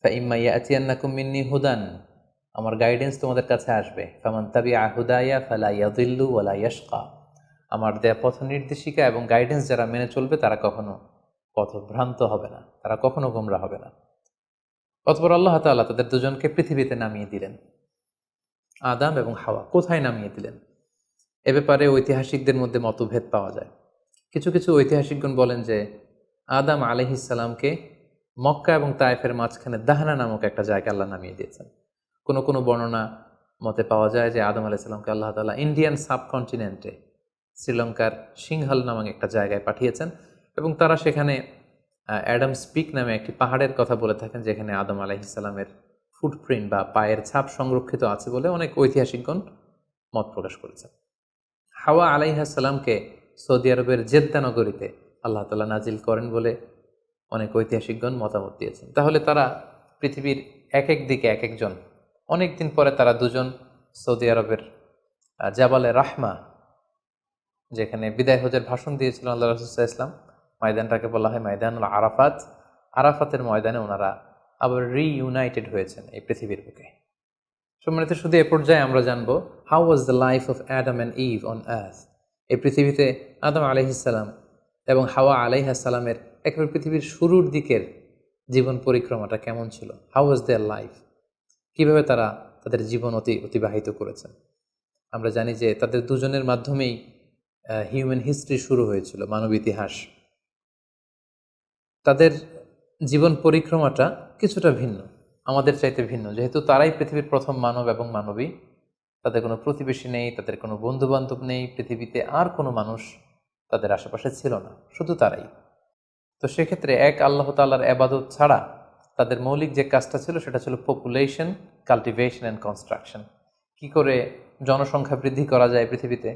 ফাইম্মা ইয়াতিয়ান্নাকুম মিন্নি হুদান, আমার গাইডেন্স তোমাদের কাছে আসবে। ফামান তাবিআ হুদায়া ফালা ইয়াযিল্লু ওয়ালা ইয়াশকা, আমার দেয়া পথ নির্দেশিকা এবং গাইডেন্স যারা মেনে চলবে তারা কখনো পথভ্রান্ত হবে না, তারা কখনো গোমরা হবে না। অতঃপর আল্লাহ তাআলা তাদের দুজনকে পৃথিবীতে নামিয়ে দিলেন। আদম এবং হাওয়া কোথায় নামিয়ে দিলেন এ ব্যাপারে ঐতিহাসিকদের মধ্যে মতভেদ পাওয়া যায়। কিছু কিছু ঐতিহাসিকগণ বলেন যে আদম আলাইহিস সালামকে মক্কা এবং তায়েফের মাঝখানে দাহনা নামক একটা জায়গায় আল্লাহ নামিয়ে দিয়েছেন। কোনো কোনো বর্ণনা মতে পাওয়া যায় যে আদম আলাইহিস সালামকে আল্লাহ তাআলা ইন্ডিয়ান সাবকন্টিনেন্টে শ্রীলঙ্কার সিংহাল নামক একটা জায়গায় পাঠিয়েছেন, এবং তারা সেখানে অ্যাডামস পিক নামে একটি পাহাড়ের কথা বলে থাকেন, যেখানে আদম আলাইহিস সালামের ফুটপ্রিন্ট বা পায়ের ছাপ সংরক্ষিত আছে বলে অনেক ঐতিহাসিকগণ মত প্রকাশ করেছেন। হাওয়া আলাইহিস সালামকে সৌদি আরবের জেদ্দা নগরীতে আল্লাহ তাআলা নাজিল করেন বলে অনেক ঐতিহাসিকগণ মতামত দিয়েছেন। তাহলে তারা পৃথিবীর এক এক দিকে এক একজন, অনেক দিন পরে তারা দুজন সৌদি আরবের জাবালে রাহমা, যেখানে বিদায় হজের ভাষণ দিয়েছিলেন আল্লাহ রাসূল সাল্লাল্লাহু আলাইহি ওয়াসাল্লাম, ময়দানটাকে বলা হয় ময়দানুল আরাফাত, আরাফাতের ময়দানে ওনারা আবার রিইউনাইটেড হয়েছেন এই পৃথিবীর বুকে। সম্মানিত, শুধু এ পর্যায়ে আমরা জানবো how was the life of Adam and Eve on earth. এই পৃথিবীতে আদম আলাইহিস সালাম এবং হাওয়া আলাইহিস সালামের একেবারে পৃথিবীর শুরুর দিকের জীবন পরিক্রমাটা কেমন ছিল, হাউ ওয়াজ দেয়ার লাইফ, কীভাবে তারা তাদের জীবন অতিবাহিত করেছেন। আমরা জানি যে তাদের দুজনের মাধ্যমেই হিউম্যান হিস্ট্রি শুরু হয়েছিল, মানব ইতিহাস। তাদের জীবন পরিক্রমাটা কিছুটা ভিন্ন, আমাদের চাইতে ভিন্ন, যেহেতু তারাই পৃথিবীর প্রথম মানব এবং মানবী। তাদের কোনো প্রতিবেশী নেই, তাদের কোনো বন্ধুবান্ধব নেই, পৃথিবীতে আর কোনো মানুষ তাদের আশেপাশে ছিল না, শুধু তারাই। তো সেক্ষেত্রে এক আল্লাহ তাআলার ইবাদত ছাড়া তাদের মৌলিক যে কাজটা ছিল সেটা ছিল পপুলেশন, কাল্টিভেশন অ্যান্ড কনস্ট্রাকশন। কি করে জনসংখ্যা বৃদ্ধি করা যায় পৃথিবীতে,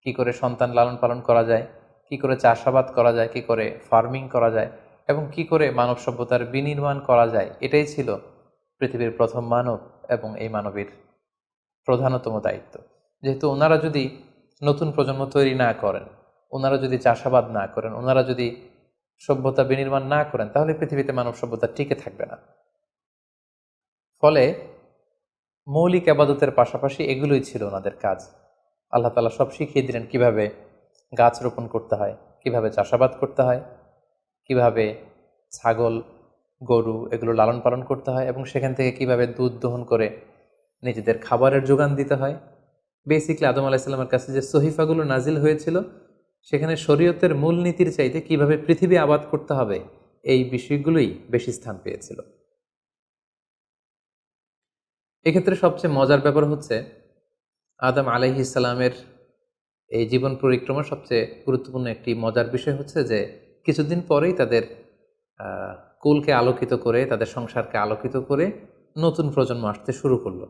কি করে সন্তান লালন পালন করা যায়, কি করে চাষাবাদ করা যায়, কি করে ফার্মিং করা যায়, এবং কি করে মানব সভ্যতার বিনির্মাণ করা যায়, এটাই ছিল পৃথিবীর প্রথম মানব এবং এই মানবীর প্রধানতম দায়িত্ব। যেহেতু ওনারা যদি নতুন প্রজন্ম তৈরি না করেন, ওনারা যদি চাষাবাদ না করেন, ওনারা যদি সভ্যতা বিনির্মাণ না করেন, তাহলে পৃথিবীতে মানব সভ্যতা টিকে থাকবে না। ফলে মৌলিক আবাদতের পাশাপাশি এগুলোই ছিল ওনাদের কাজ। আল্লাহ তাআলা সব শিখিয়ে দিলেন কিভাবে গাছ রোপণ করতে হয়, কিভাবে চাষাবাদ করতে হয়, কিভাবে ছাগল গরু এগুলো লালন পালন করতে হয়, এবং সেখান থেকে কিভাবে দুধ দহন করে নিজেদের খাবারের যোগান দিতে হয়। বেসিকলি আদম আলাইহিস সালামের কাছে যে সহিফাগুলো নাজিল হয়েছিল, সেখানে শরীয়তের মূলনীতির চাইতে কিভাবে পৃথিবী আবাদ করতে হবে এই বিষয়গুলোই বেশি স্থান পেয়েছিল। এক্ষেত্রে সবচেয়ে মজার ব্যাপার হচ্ছে আদম আলাইহিস সালামের এই জীবন পরিক্রমার সবচেয়ে গুরুত্বপূর্ণ একটি মজার বিষয় হচ্ছে যে কিছুদিন পরেই তাদের কুলকে আলোকিত করে, তাদের সংসারকে আলোকিত করে নতুন প্রজন্ম আসতে শুরু করলো।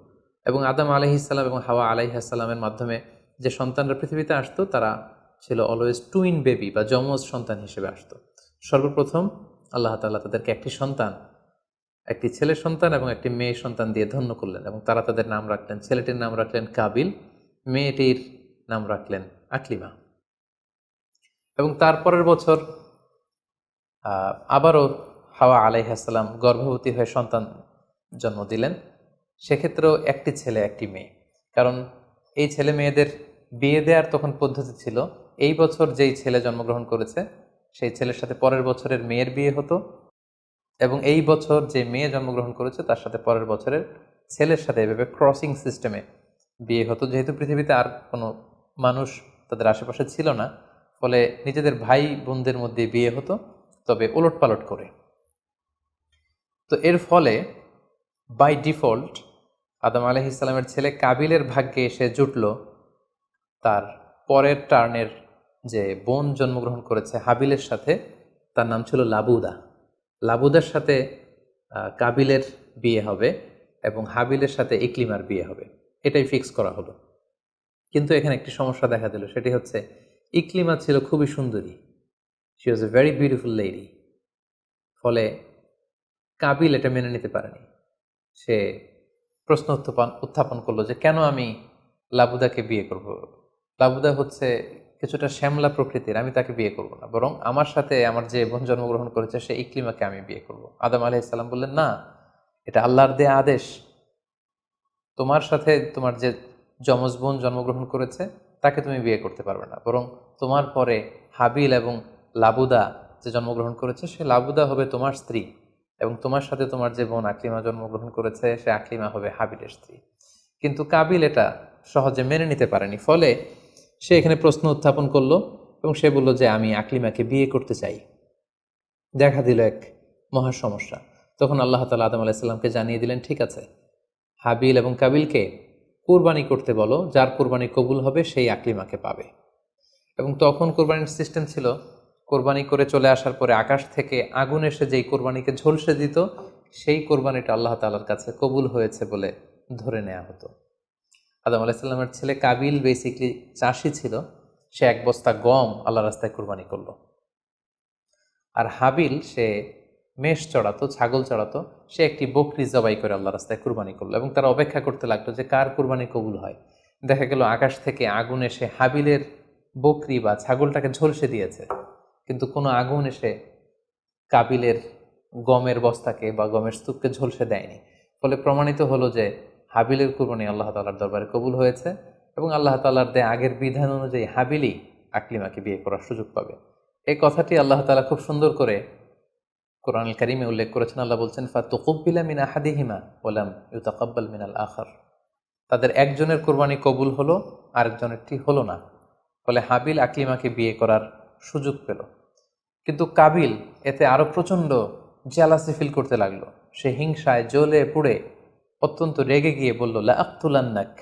এবং আদম আলাইহিসসালাম এবং হাওয়া আলাইহিসসালামের মাধ্যমে যে সন্তানরা পৃথিবীতে আসতো, তারা ছিল অলওয়েজ টুইন বেবি বা যমজ সন্তান হিসেবে আসতো। সর্বপ্রথম আল্লাহ তাআলা তাদেরকে একটি সন্তান, একটি ছেলে সন্তান এবং একটি মেয়ে সন্তান দিয়ে ধন্য করলেন, এবং তারা তাদের নাম রাখলেন, ছেলেটির নাম রাখলেন কাবিল, মেয়েটির নাম রাখলেন আকলিমা। এবং তারপরের বছর আবারও হাওয়া আলাইহিসসালাম গর্ভবতী হয়ে সন্তান জন্ম দিলেন। সেক্ষেত্রেও একটি ছেলে একটি মেয়ে, কারণ এই ছেলে মেয়েদের বিয়ে দেওয়ার তখন পদ্ধতি ছিল এই বছর যেই ছেলে জন্মগ্রহণ করেছে সেই ছেলের সাথে পরের বছরের মেয়ের বিয়ে হতো, এবং এই বছর যে মেয়ে জন্মগ্রহণ করেছে তার সাথে পরের বছরের ছেলের সাথে এভাবে ক্রসিং সিস্টেমে বিয়ে হতো। যেহেতু পৃথিবীতে আর কোনো মানুষ তাদের আশেপাশে ছিল না, ফলে নিজেদের ভাই বোনদের মধ্যে বিয়ে হতো, তবে ওলট পালট করে। তো এর ফলে বাই ডিফল্ট আদম আলাইহিস সালামের ছেলে কাবিলের ভাগ্যে এসে জুটল তার পরের টার্নের যে বোন জন্মগ্রহণ করেছে হাবিলের সাথে, তার নাম ছিল লাবুদা। লাবুদার সাথে কাবিলের বিয়ে হবে এবং হাবিলের সাথে ইকলিমার বিয়ে হবে, এটাই ফিক্স করা হলো। কিন্তু এখানে একটি সমস্যা দেখা দিল, সেটি হচ্ছে ইকলিমা ছিল খুবই সুন্দরী, she was a very beautiful lady. ফলে কাবিল এটা মেনে নিতে পারেনি। সে প্রশ্ন উত্থাপন করলো যে কেন আমি লাবুদাকে বিয়ে করব? লাবুদা হচ্ছে কিছুটা শ্যামলা প্রকৃতির, আমি তাকে বিয়ে করব না, বরং আমার সাথে আমার যে বোন জন্মগ্রহণ করেছে সে ইকলিমাকে আমি বিয়ে করব। আদম আলাইহিস সালাম বললেন, না, এটা আল্লাহর দেয়া আদেশ। তোমার সাথে তোমার যে যমজ বোন জন্মগ্রহণ করেছে তাকে তুমি বিয়ে করতে পারবে না, বরং তোমার পরে হাবিল এবং লাবুদা যে জন্মগ্রহণ করেছে সে লাবুদা হবে তোমার স্ত্রী, এবং তোমার সাথে তোমার যে বোন আকলিমা জন্মগ্রহণ করেছে সে আকলিমা হবে হাবিলের স্ত্রী। কিন্তু কাবিল এটা সহজে মেনে নিতে পারেনি। ফলে সে এখানে প্রশ্ন উত্থাপন করলো এবং সে বলল যে আমি আকলিমাকে বিয়ে করতে চাই। দেখা দিল এক মহা সমস্যা। তখন আল্লাহ তাআলা আদম আলাইহিস সালামকে জানিয়ে দিলেন, ঠিক আছে, হাবিল এবং কাবিলকে কুরবানি করতে বলো, যার কুরবানি কবুল হবে সেই আকলিমাকে পাবে। এবং তখন কোরবানির সিস্টেম ছিল, কোরবানি করে চলে আসার পরে আকাশ থেকে আগুন এসে যেই কোরবানিকে ঝলসে দিত, সেই কোরবানিটা আল্লাহ তাআলার কাছে কবুল হয়েছে বলে ধরে নেওয়া হতো। আদম আলাইহিস সালামের ছেলে কাবিল বেসিকলি চাষি ছিল, সে এক বস্তা গম আল্লাহ রাস্তায় কোরবানি করলো। আর হাবিল সে মেষ চড়াতো, ছাগল চড়াতো, সে একটি বকরি জবাই করে আল্লাহ রাস্তায় কুরবানি করলো, এবং তারা অপেক্ষা করতে লাগলো যে কার কুরবানি কবুল হয়। দেখা গেল আকাশ থেকে আগুন এসে হাবিলের বকরি বা ছাগলটাকে ঝলসে দিয়েছে, কিন্তু কোনো আগুন এসে কাবিলের গমের বস্তাকে বা গমের স্তূপকে ঝলসে দেয়নি। ফলে প্রমাণিত হলো যে হাবিলের কুরবানি আল্লাহ তাআলার দরবারে কবুল হয়েছে, এবং আল্লাহ তাআলার দেয়া আগের বিধান অনুযায়ী হাবিলই আকলিমাকে বিয়ে করার সুযোগ পাবে। এই কথাটি আল্লাহ তাআলা খুব সুন্দর করে কোরআনুল কারীমে উল্লেখ করেছেন। আল্লাহ বলছেন, ফাতুকুব্বিলা মিন আহাদিহিমা ওয়ালাম ইউতাকাব্বাল মিনাল আখার। তাদের একজনের কোরবানি কবুল হলো, আরেকজনেরটি হলো না। ফলে হাবিল আকলিমাকে বিয়ে করার সুযোগ পেল। কিন্তু কাবিল এতে আরো প্রচণ্ড জেলাসি ফিল করতে লাগলো। সে হিংসায় জ্বলে পুড়ে অত্যন্ত রেগে গিয়ে বলল, লা আক্তুলান্নাক,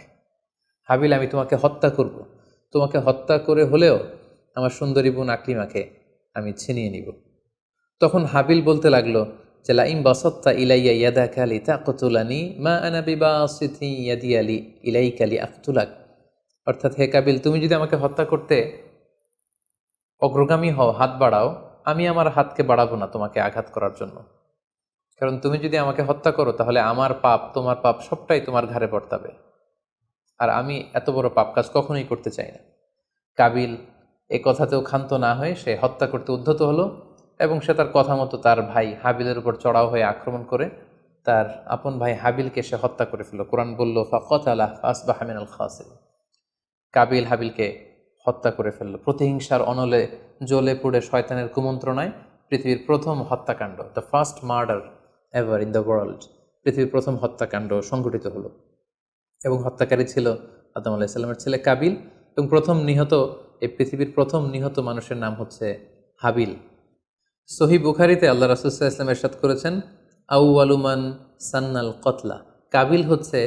হাবিল আমি তোমাকে হত্যা করব, তোমাকে হত্যা করে হলেও আমার সুন্দরী বোন আকলিমাকে আমি ছিনিয়ে নিব। তখন হাবিল বলতে লাগলো যে লাইম বাসাত্তা ইলাইয়া ইয়াদাকা লিতাকতুলানি মা আনা বিবাসিতি ইয়াদি আলি ইলাইকা লিআকতুলাক। অর্থাৎ, হে কাবিল, তুমি যদি আমাকে হত্যা করতে অগ্রগামী হও, হাত বাড়াও, আমি আমার হাতকে বাড়াবো না তোমাকে আঘাত করার জন্য। কারণ তুমি যদি আমাকে হত্যা করো তাহলে আমার পাপ, তোমার পাপ সবটাই তোমার ঘাড়ে বর্তাবে, আর আমি এত বড় পাপ কাজ কখনোই করতে চাই না। কাবিল এই কথাতেও ক্ষান্ত না হয়ে সে হত্যা করতে উদ্যত হলো এবং সে তার কথা মতো তার ভাই হাবিলের উপর চড়াও হয়ে আক্রমণ করে তার আপন ভাই হাবিলকে সে হত্যা করে ফেলল। কোরআন বলল ফাকাতালাহ ফাসবাহা মিনাল খাসিরিন। কাবিল হাবিলকে হত্যা করে ফেলল প্রতিহিংসার অনলে জ্বলে পুড়ে শয়তানের কুমন্ত্রণায়। পৃথিবীর প্রথম হত্যাকাণ্ড, the first murder ever in the world, পৃথিবীর প্রথম হত্যাকাণ্ড সংঘটিত হলো এবং হত্যাকারী ছিল আদম আলাইহিস সালামের ছেলে কাবিল। এবং এই পৃথিবীর প্রথম নিহত মানুষের নাম হচ্ছে হাবিল। সহিহ বুখারীতে আল্লাহ রাসূল সাল্লাল্লাহু আলাইহি ওয়াসাল্লাম ইরশাদ করেছেন, আউয়ালু মান সান্নাল কতলা। কাবিল হচ্ছে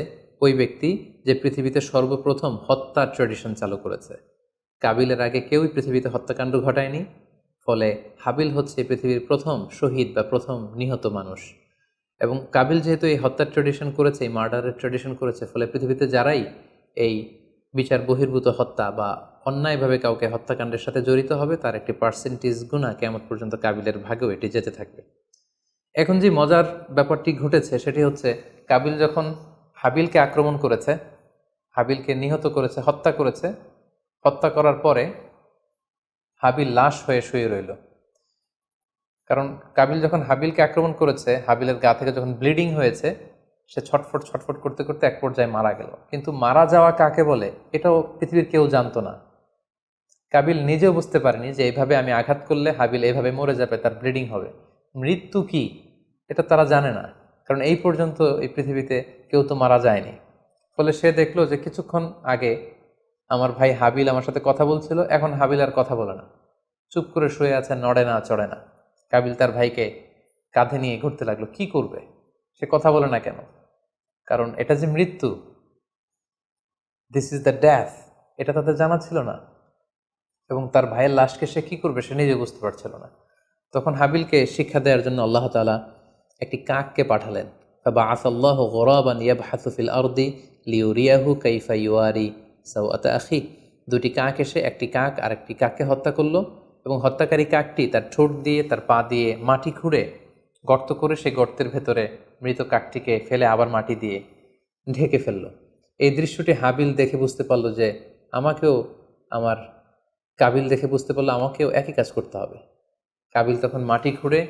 ওই ব্যক্তি যে পৃথিবীতে সর্বপ্রথম হত্যার ট্র্যাডিশন চালু করেছে। কাবিলের আগে কেউই পৃথিবীতে হত্যাকাণ্ড ঘটায়নি, ফলে হাবিল হচ্ছে পৃথিবীর প্রথম শহীদ বা প্রথম নিহত মানুষ। এবং কাবিল যেহেতু এই হত্যার ট্র্যাডিশন করেছে, এই মার্ডারের ট্র্যাডিশন করেছে, ফলে পৃথিবীতে যারাই এই বিচার বহির্ভূত হত্যা বা অন্যায়ভাবে কাউকে হত্যাকাণ্ডের সাথে জড়িত হবে তার একটি পার্সেন্টেজ গুণা কিয়ামত পর্যন্ত কাবিলের ভাগেও এটি যেতে থাকবে। এখন যে মজার ব্যাপারটি ঘটেছে সেটি হচ্ছে, কাবিল যখন হাবিলকে আক্রমণ করেছে, হাবিলকে নিহত করেছে, হত্যা করেছে, হত্যা করার পরে হাবিল লাশ হয়ে শুয়ে রইল। কারণ কাবিল যখন হাবিলকে আক্রমণ করেছে, হাবিলের গা থেকে যখন ব্লিডিং হয়েছে, সে ছটফট ছটফট করতে করতে এক পর্যায়ে মারা গেল। কিন্তু মারা যাওয়া কাকে বলে এটাও পৃথিবীর কেউ জানতো না। কাবিল নিজেও বুঝতে পারেনি যে এইভাবে আমি আঘাত করলে হাবিল এইভাবে মরে যাবে, তার ব্লিডিং হবে। মৃত্যু কি এটা তারা জানে না, কারণ এই পর্যন্ত এই পৃথিবীতে কেউ তো মারা যায়নি। ফলে সে দেখলো যে কিছুক্ষণ আগে আমার ভাই হাবিল আমার সাথে কথা বলছিল, এখন হাবিল আর কথা বলে না, চুপ করে শুয়ে আছে, নড়ে না চড়ে না। কাবিল তার ভাইকে কাঁধে নিয়ে ঘুরতে লাগলো। কি করবে, সে কথা বলে না কেন? কারণ এটা যে মৃত্যু, দিস ইজ দ্য ডেথ, এটা তাদের জানা ছিল না। এবং তার ভাইয়ের লাশকে সে কি করবে সে নিজে বুঝতে পারছিল না। তখন হাবিলকে শিক্ষা দেওয়ার জন্য আল্লাহ তাআলা একটি কাককে পাঠালেন। ফাবাআসাল্লাহু গুরাবান ইয়াবহাসু ফিল আরদি লিউরিয়াহু কাইফা ইউয়ারি সাওআতা আখি। দুটি কাক এসে একটি কাক আর একটি কাককে হত্যা করলো এবং হত্যাকারী কাকটি তার ঠোঁট দিয়ে তার পা দিয়ে মাটি খুঁড়ে গর্ত করে সেই গর্তের ভেতরে মৃত কাকটিকে ফেলে আবার মাটি দিয়ে ঢেকে ফেললো। এই দৃশ্যটি হাবিল দেখে বুঝতে পারলো যে আমাকেও আমার কাবিল দেখে বুঝতে পারলো আমাকেও একই কাজ করতে হবে। কাবিল তখন মাটি খুঁড়ে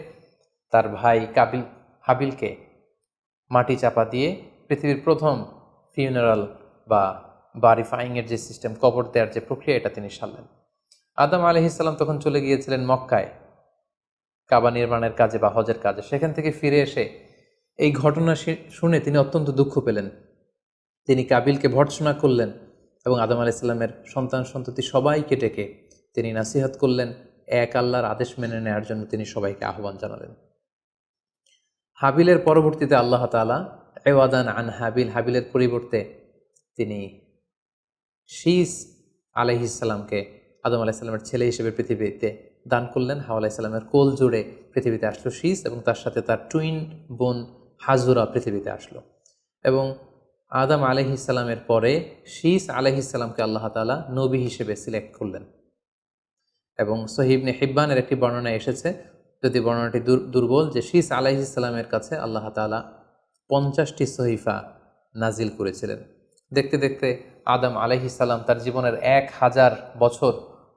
তার ভাই হাবিলকে মাটি চাপা দিয়ে পৃথিবীর প্রথম ফিউনারাল বা বারিফাইংয়ের যে সিস্টেম, কবর দেওয়ার যে প্রক্রিয়া, এটা তিনি সারলেন। আদম আলাইহিস সালাম তখন চলে গিয়েছিলেন মক্কায় কাবা নির্মাণের কাজে বা হজের কাজে। সেখান থেকে ফিরে এসে এই ঘটনা শুনে তিনি অত্যন্ত দুঃখ পেলেন। তিনি কাবিলকে ভর্ৎসনা করলেন এবং আদম আলাইহিস সালামের সন্তান সন্ততি সবাইকে ডেকে তিনি নাসিহত করলেন, এক আল্লাহর আদেশ মেনে নেওয়ার জন্য তিনি সবাইকে আহ্বান জানালেন। হাবিলের পরবর্তীতে আল্লাহ তাআলা এওয়াদান আন হাবিল, হাবিলের পরিবর্তে তিনি শীস আলাইহিস সালামকে আদম আলাইহিস সালামের ছেলে হিসেবে পৃথিবীতে দান করলেন। হাওয়া আলাইহিস সালামের কোল জুড়ে পৃথিবীতে আসলো শীস এবং তার সাথে তার টুইন বোন হাজুরা পৃথিবীতে আসলো। এবং আদম আলাইহিস সালামের পরে শীস আলাইহিস সালামকে আল্লাহ তাআলা নবী হিসেবে সিলেক্ট করলেন। এবং সহিহ ইবনে হিব্বানের একটি বর্ণনা এসেছে, যদি বর্ণনাটি দুর্বল, যে শীস আলাইহিস সালামের কাছে আল্লাহ তাআলা 50টি সহিফা নাজিল করেছিলেন। দেখতে দেখতে আদম আলাইহিস সালাম তার জীবনের 1000 বছর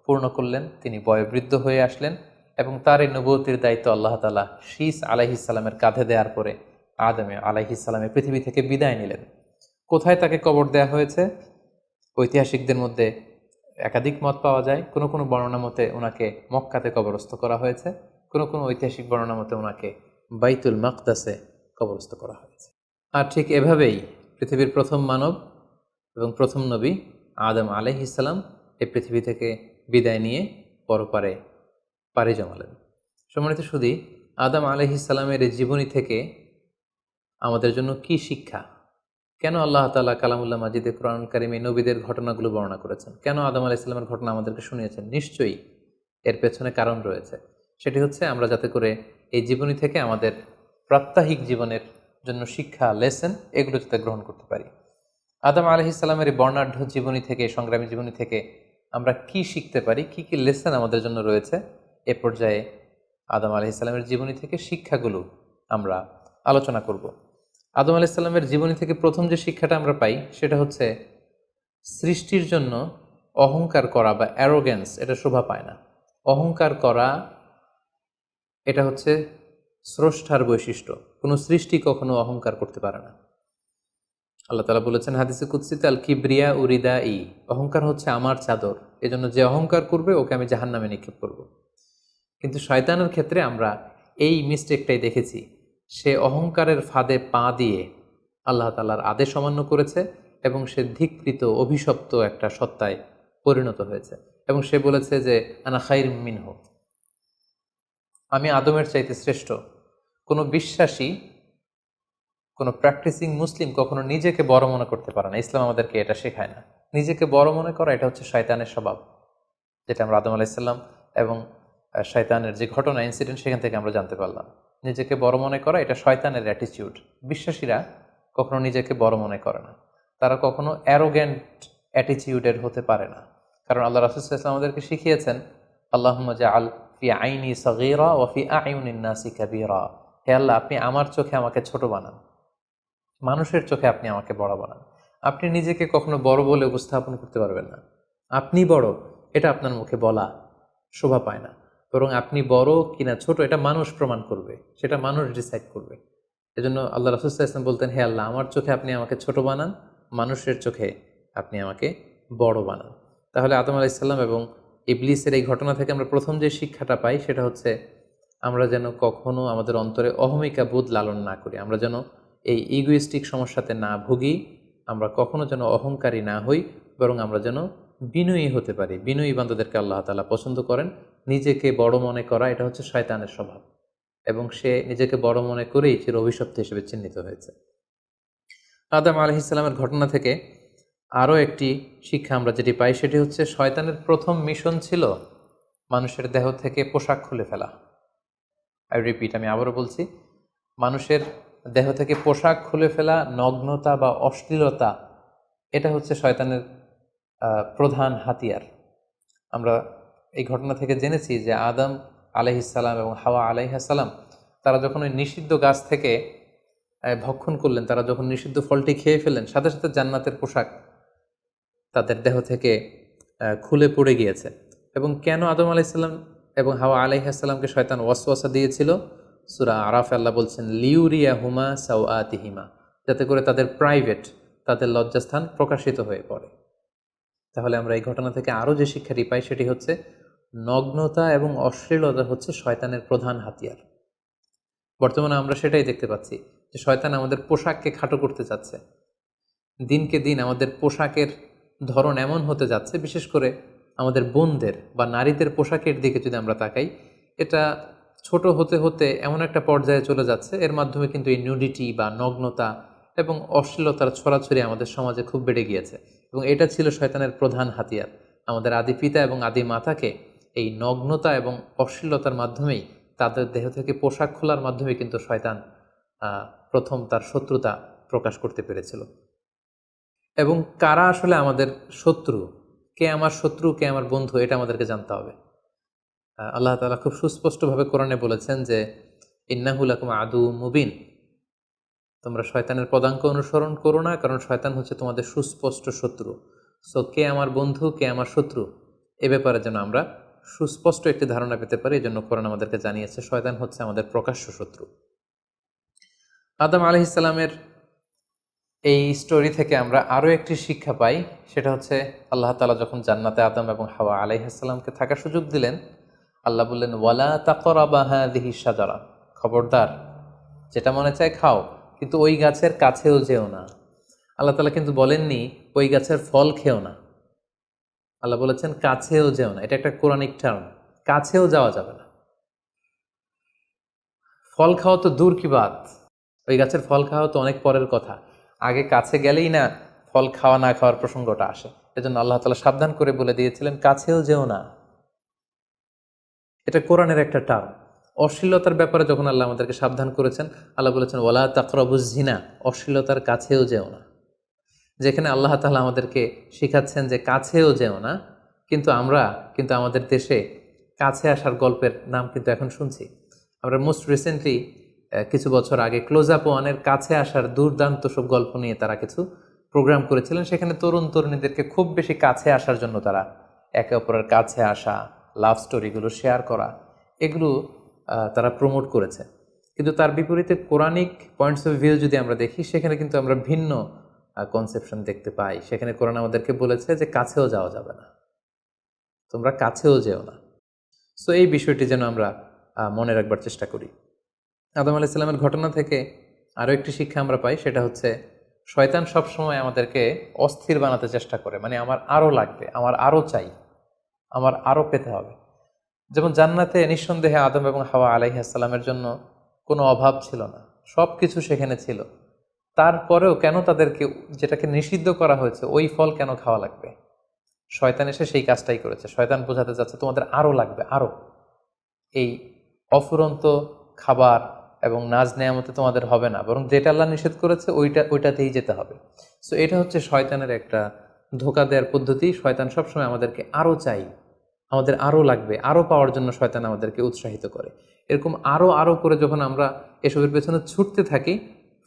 পূর্ণ করলেন। তিনি বয়োবৃদ্ধ হয়ে আসলেন এবং তার এই নবুয়তির দায়িত্ব আল্লাহ তাআলা শীস আলাইহিস সালামের কাঁধে দেওয়ার পরে আদম আলাইহিস সালামের পৃথিবী থেকে বিদায় নিলেন। কোথায় তাকে কবর দেওয়া হয়েছে? ঐতিহাসিকদের মধ্যে একাধিক মত পাওয়া যায়। কোনো কোনো বর্ণনা মতে ওনাকে মক্কাতে কবরস্থ করা হয়েছে, কোনো কোনো ঐতিহাসিক বর্ণনা মতে ওনাকে বাইতুল মাকদাসে কবরস্থ করা হয়েছে। আর ঠিক এভাবেই পৃথিবীর প্রথম মানব এবং প্রথম নবী আদম আলাইহিস সালাম এই পৃথিবী থেকে বিদায় নিয়ে পরপারে পাড়ি জমালেন। সম্মানিত সুধী, আদম আলাইহিস সালামের এই জীবনী থেকে আমাদের জন্য কি শিক্ষা? কেন আল্লাহ তাআলা কালামুল্লাহ মাজিদে কোরআন কারিমে নবীদের ঘটনাগুলো বর্ণনা করেছেন? কেন আদম আলাইহিস সালামের ঘটনা আমাদেরকে শুনিয়েছেন? নিশ্চয়ই এর পেছনে কারণ রয়েছে। সেটি হচ্ছে আমরা যাতে করে এই জীবনী থেকে আমাদের প্রাত্যহিক জীবনের জন্য শিক্ষা, লেসন, এগুলো যাতে গ্রহণ করতে পারি। আদম আলাইহিস সালামের এই বর্ণাঢ্য জীবনী থেকে, সংগ্রামী জীবনী থেকে আমরা কি শিখতে পারি, কি কি লেসন আমাদের জন্য রয়েছে, এ পর্যায়ে আদম আলাইহিস সালামের জীবনী থেকে শিক্ষাগুলো আমরা আলোচনা করব। আদম আলাইহিস সালামের জীবনী থেকে প্রথম যে শিক্ষাটা আমরা পাই সেটা হচ্ছে সৃষ্টির জন্য অহংকার করা বা অ্যারোগেন্স এটা শোভা পায় না। অহংকার করা এটা হচ্ছে স্রষ্টার বৈশিষ্ট্য। কোনো সৃষ্টি কখনো অহংকার করতে পারে না। আল্লাহ তাআলা বলেছেন হাদিসে কুদসিতে, আল কিবরিয়া উরিদা ই, অহংকার হচ্ছে আমার চাদর, এজন্য যে অহংকার করবে ওকে আমি জাহান্নামে নিক্ষেপ করব। কিন্তু শয়তানের ক্ষেত্রে আমরা এই মিস্টেকটাই দেখেছি। সে অহংকারের ফাঁদে পা দিয়ে আল্লাহ তাআলার আদেশ অমান্য করেছে এবং সে ধিক্কৃত অভিশপ্ত একটা সত্তায় পরিণত হয়েছে। এবং সে বলেছে যে আনা খাইর মিনহু, আমি আদমের চাইতে শ্রেষ্ঠ। কোনো বিশ্বাসী, কোনো প্র্যাকটিসিং মুসলিম কখনো নিজেকে বড় মনে করতে পারে না। ইসলাম আমাদেরকে এটা শেখায় না। নিজেকে বড় মনে করা এটা হচ্ছে শয়তানের স্বভাব, যেটা আমরা আদম আলাইসাল্লাম এবং শয়তানের যে ঘটনা ইনসিডেন্ট সেখান থেকে আমরা জানতে পারলাম। নিজেকে বড় মনে করা এটা শয়তানের অ্যাটিটিউড। বিশ্বাসীরা কখনো নিজেকে বড় মনে করে না, তারা কখনো অ্যারোগ্যান্ট অ্যাটিটিউডের হতে পারে না। কারণ আল্লাহ রাসূল সাল্লাল্লাহু আলাইহি ওয়াসাল্লাম আমাদেরকে শিখিয়েছেন, আল্লাহুম্মা জাআল ফি আইনি সাগীরা ওয়া ফি আ'ইউনিন নাসি কাবীরা, হে আল্লাহ আপনি আমার চোখে আমাকে ছোট বানান, মানুষের চোখে আপনি আমাকে বড় বানান। আপনি নিজেকে কখনো বড় বলে উপস্থাপন করতে পারবেন না। আপনি বড় এটা আপনার মুখে বলা শোভা পায় না, বরং আপনি বড় কিনা ছোট এটা মানুষ প্রমাণ করবে, সেটা মানুষ ডিসাইড করবে। এজন্য আল্লাহ রাসূল সাল্লাল্লাহু আলাইহি ওয়াসাল্লাম বলতেন, হে আল্লাহ আমার চোখে আপনি আমাকে ছোট বানান, মানুষের চোখে আপনি আমাকে বড় বানান। তাহলে আদম আলাইহিস সালাম এবং ইবলিসের এই ঘটনা থেকে আমরা প্রথম যে শিক্ষাটা পাই সেটা হচ্ছে আমরা যেন কখনো আমাদের অন্তরে অহমিকা বোধ লালন না করি, আমরা যেন এই ইগোইস্টিক সমস্যাতে না ভুগি, আমরা কখনো যেন অহংকারী না হই, বরং আমরা যেন বিনয়ী হতে পারি। বিনয়ী বান্দাদেরকে আল্লাহ তাআলা পছন্দ করেন। নিজেকে বড় মনে করা এটা হচ্ছে শয়তানের স্বভাব, এবং সে নিজেকে বড় মনে করেই চির অভিশপ্ত হিসেবে চিহ্নিত হয়েছে। আদম আলাইহিস সালামের ঘটনা থেকে আরও একটি শিক্ষা আমরা যেটি পাই সেটি হচ্ছে শয়তানের প্রথম মিশন ছিল মানুষের দেহ থেকে পোশাক খুলে ফেলা। আই রিপিট, আমি আবারও বলছি, মানুষের দেহ থেকে পোশাক খুলে ফেলা, নগ্নতা বা অশ্লীলতা, এটা হচ্ছে শয়তানের প্রধান হাতিয়ার। আমরা এই ঘটনা থেকে জেনেছি যে আদম আলাইহিসসালাম এবং হাওয়া আলাইহিসসালাম তারা যখন ওই নিষিদ্ধ গাছ থেকে ভক্ষণ করলেন, তারা যখন নিষিদ্ধ ফলটি খেয়ে ফেললেন, সাথে সাথে জান্নাতের পোশাক তাদের দেহ থেকে খুলে পড়ে গিয়েছে। এবং কেন আদম আলাইহিসসালাম এবং হাওয়া আলাইহিসসালামকে শয়তান ওয়াসওয়াসা দিয়েছিল? সূরা আরাফে আল্লাহ বলছেন, লিউরিয়াহুমা সাওআতিহিমা, যাতে করে তাদের প্রাইভেট, তাদের লজ্জাস্থান প্রকাশিত হয়ে পড়ে। তাহলে আমরা এই ঘটনা থেকে আরও যে শিক্ষাটি পাই সেটি হচ্ছে নগ্নতা এবং অশ্লীলতা হচ্ছে শয়তানের প্রধান হাতিয়ার। বর্তমানে আমরা সেটাই দেখতে পাচ্ছি যে শয়তান আমাদের পোশাককে খাটো করতে চাচ্ছে। দিনকে দিন আমাদের পোশাকের ধরন এমন হতে যাচ্ছে, বিশেষ করে আমাদের বোনদের বা নারীদের পোশাকের দিকে যদি আমরা তাকাই, এটা ছোট হতে হতে এমন একটা পর্যায়ে চলে যাচ্ছে, এর মাধ্যমে কিন্তু এই নিউডিটি বা নগ্নতা এবং অশ্লীলতার ছড়াছড়ি আমাদের সমাজে খুব বেড়ে গিয়েছে। এবং এটা ছিল শয়তানের প্রধান হাতিয়ার। আমাদের আদি পিতা এবং আদি মাতাকে এই নগ্নতা এবং অশ্লীলতার মাধ্যমেই, তাদের দেহ থেকে পোশাক খোলার মাধ্যমে কিন্তু শয়তান প্রথম তার শত্রুতা প্রকাশ করতে পেরেছিল। এবং কারা আসলে আমাদের শত্রু, কে আমার শত্রু কে আমার বন্ধু, এটা আমাদেরকে জানতে হবে। আল্লাহ তাআলা খুব সুস্পষ্টভাবে কোরআনে বলেছেন যে ইন্নাহু লাকুম আদু মুবিন, তোমরা শয়তানের পদাঙ্ক অনুসরণ করো না, কারণ শয়তান হচ্ছে তোমাদের সুস্পষ্ট শত্রু। সো কে আমার বন্ধু কে আমার শত্রু, এ ব্যাপারে যেন আমরা সুস্পষ্ট একটি ধারণা পেতে পারি, এই জন্য কোরআন আমাদেরকে জানিয়েছে শয়তান হচ্ছে আমাদের প্রকাশ্য শত্রু। আদম আলাইহিস সালামের এই স্টোরি থেকে আমরা আরও একটি শিক্ষা পাই, সেটা হচ্ছে আল্লাহ তাআলা যখন জান্নাতে আদম এবং হাওয়া আলাইহিস সালামকে থাকার সুযোগ দিলেন, আল্লাহ বললেন ওয়ালা তাকরাবা হাযিহি শাজারা, খবরদার যেটা মনে চায় খাও, কিন্তু ওই গাছের কাছেও যেও না। আল্লাহ তাআলা কিন্তু বলেননি ওই গাছের ফল খেও না, আল্লাহ বলেছেন কাছেও যেও না। এটা একটা কোরআনিক টার্ম, কাছেও যাওয়া যাবে না। ফল খাওয়া তো দূর কি বাত, ওই গাছের ফল খাওয়া তো অনেক পরের কথা, আগে কাছে গেলেই না ফল খাওয়া না খাওয়ার প্রসঙ্গটা আসে। এজন্য আল্লাহ তাআলা সাবধান করে বলে দিয়েছিলেন কাছেও যেও না। এটা কোরআনের একটা টার্ম। অশ্লীলতার ব্যাপারে যখন আল্লাহ আমাদেরকে সাবধান করেছেন, আল্লাহ বলেছেন ওয়ালা তাকরাবুজ জিনা, অশ্লীলতার কাছেও যেও না। যেখানে আল্লাহ তাআলা আমাদেরকে শিখাচ্ছেন যে কাছেও যেও না, কিন্তু আমরা আমাদের দেশে কাছে আসার গল্পের নাম কিন্তু এখন শুনছি। আমরা মোস্ট রিসেন্টলি কিছু বছর আগে ক্লোজ আপ ওয়ানের কাছে আসার দুর্দান্ত সব গল্প নিয়ে তারা কিছু প্রোগ্রাম করেছিলেন, সেখানে তরুণ তরুণীদেরকে খুব বেশি কাছে আসার জন্য তারা একে অপরের কাছে আসা, লাভ স্টোরিগুলো শেয়ার করা, এগুলো তারা প্রমোট করেছে। কিন্তু তার বিপরীতে কোরআনিক পয়েন্টস অফ ভিউ যদি আমরা দেখি, সেখানে কিন্তু আমরা ভিন্ন কনসেপশন দেখতে পাই। সেখানে কোরআন আমাদেরকে বলেছে যে কাছেও যাওয়া যাবে না, তোমরা কাছেও যেও না। সো এই বিষয়টি যেন আমরা মনে রাখবার চেষ্টা করি। আদম আলাইহিস সালামের ঘটনা থেকে আরও একটি শিক্ষা আমরা পাই, সেটা হচ্ছে শয়তান সবসময় আমাদেরকে অস্থির বানাতে চেষ্টা করে। মানে আমার আরও লাগবে, আমার আরও চাই, আমার আরও পেতে হবে। যেমন জান্নাতে নিঃসন্দেহে আদম এবং হাওয়া আলাইহিস সালামের জন্য কোনো অভাব ছিল না, সব কিছু সেখানে ছিল। তারপরেও কেন তাদেরকে, যেটাকে নিষিদ্ধ করা হয়েছে, ওই ফল কেন খাওয়া লাগবে? শয়তান এসে সেই কাজটাই করেছে। শয়তান বোঝাতে চাচ্ছে তোমাদের আরও লাগবে, আরও। এই অফুরন্ত খাবার এবং নাজ নেয়ামতে তোমাদের হবে না, বরং যেটা আল্লাহ নিষেধ করেছে ওইটাতেই যেতে হবে। সো এটা হচ্ছে শয়তানের একটা ধোঁকা দেওয়ার পদ্ধতি। শয়তান সবসময় আমাদেরকে আরও চাই, আমাদের আরও লাগবে, আরও পাওয়ার জন্য শয়তান আমাদেরকে উৎসাহিত করে। এরকম আরও আরও করে যখন আমরা এসবের পেছনে ছুটতে থাকি,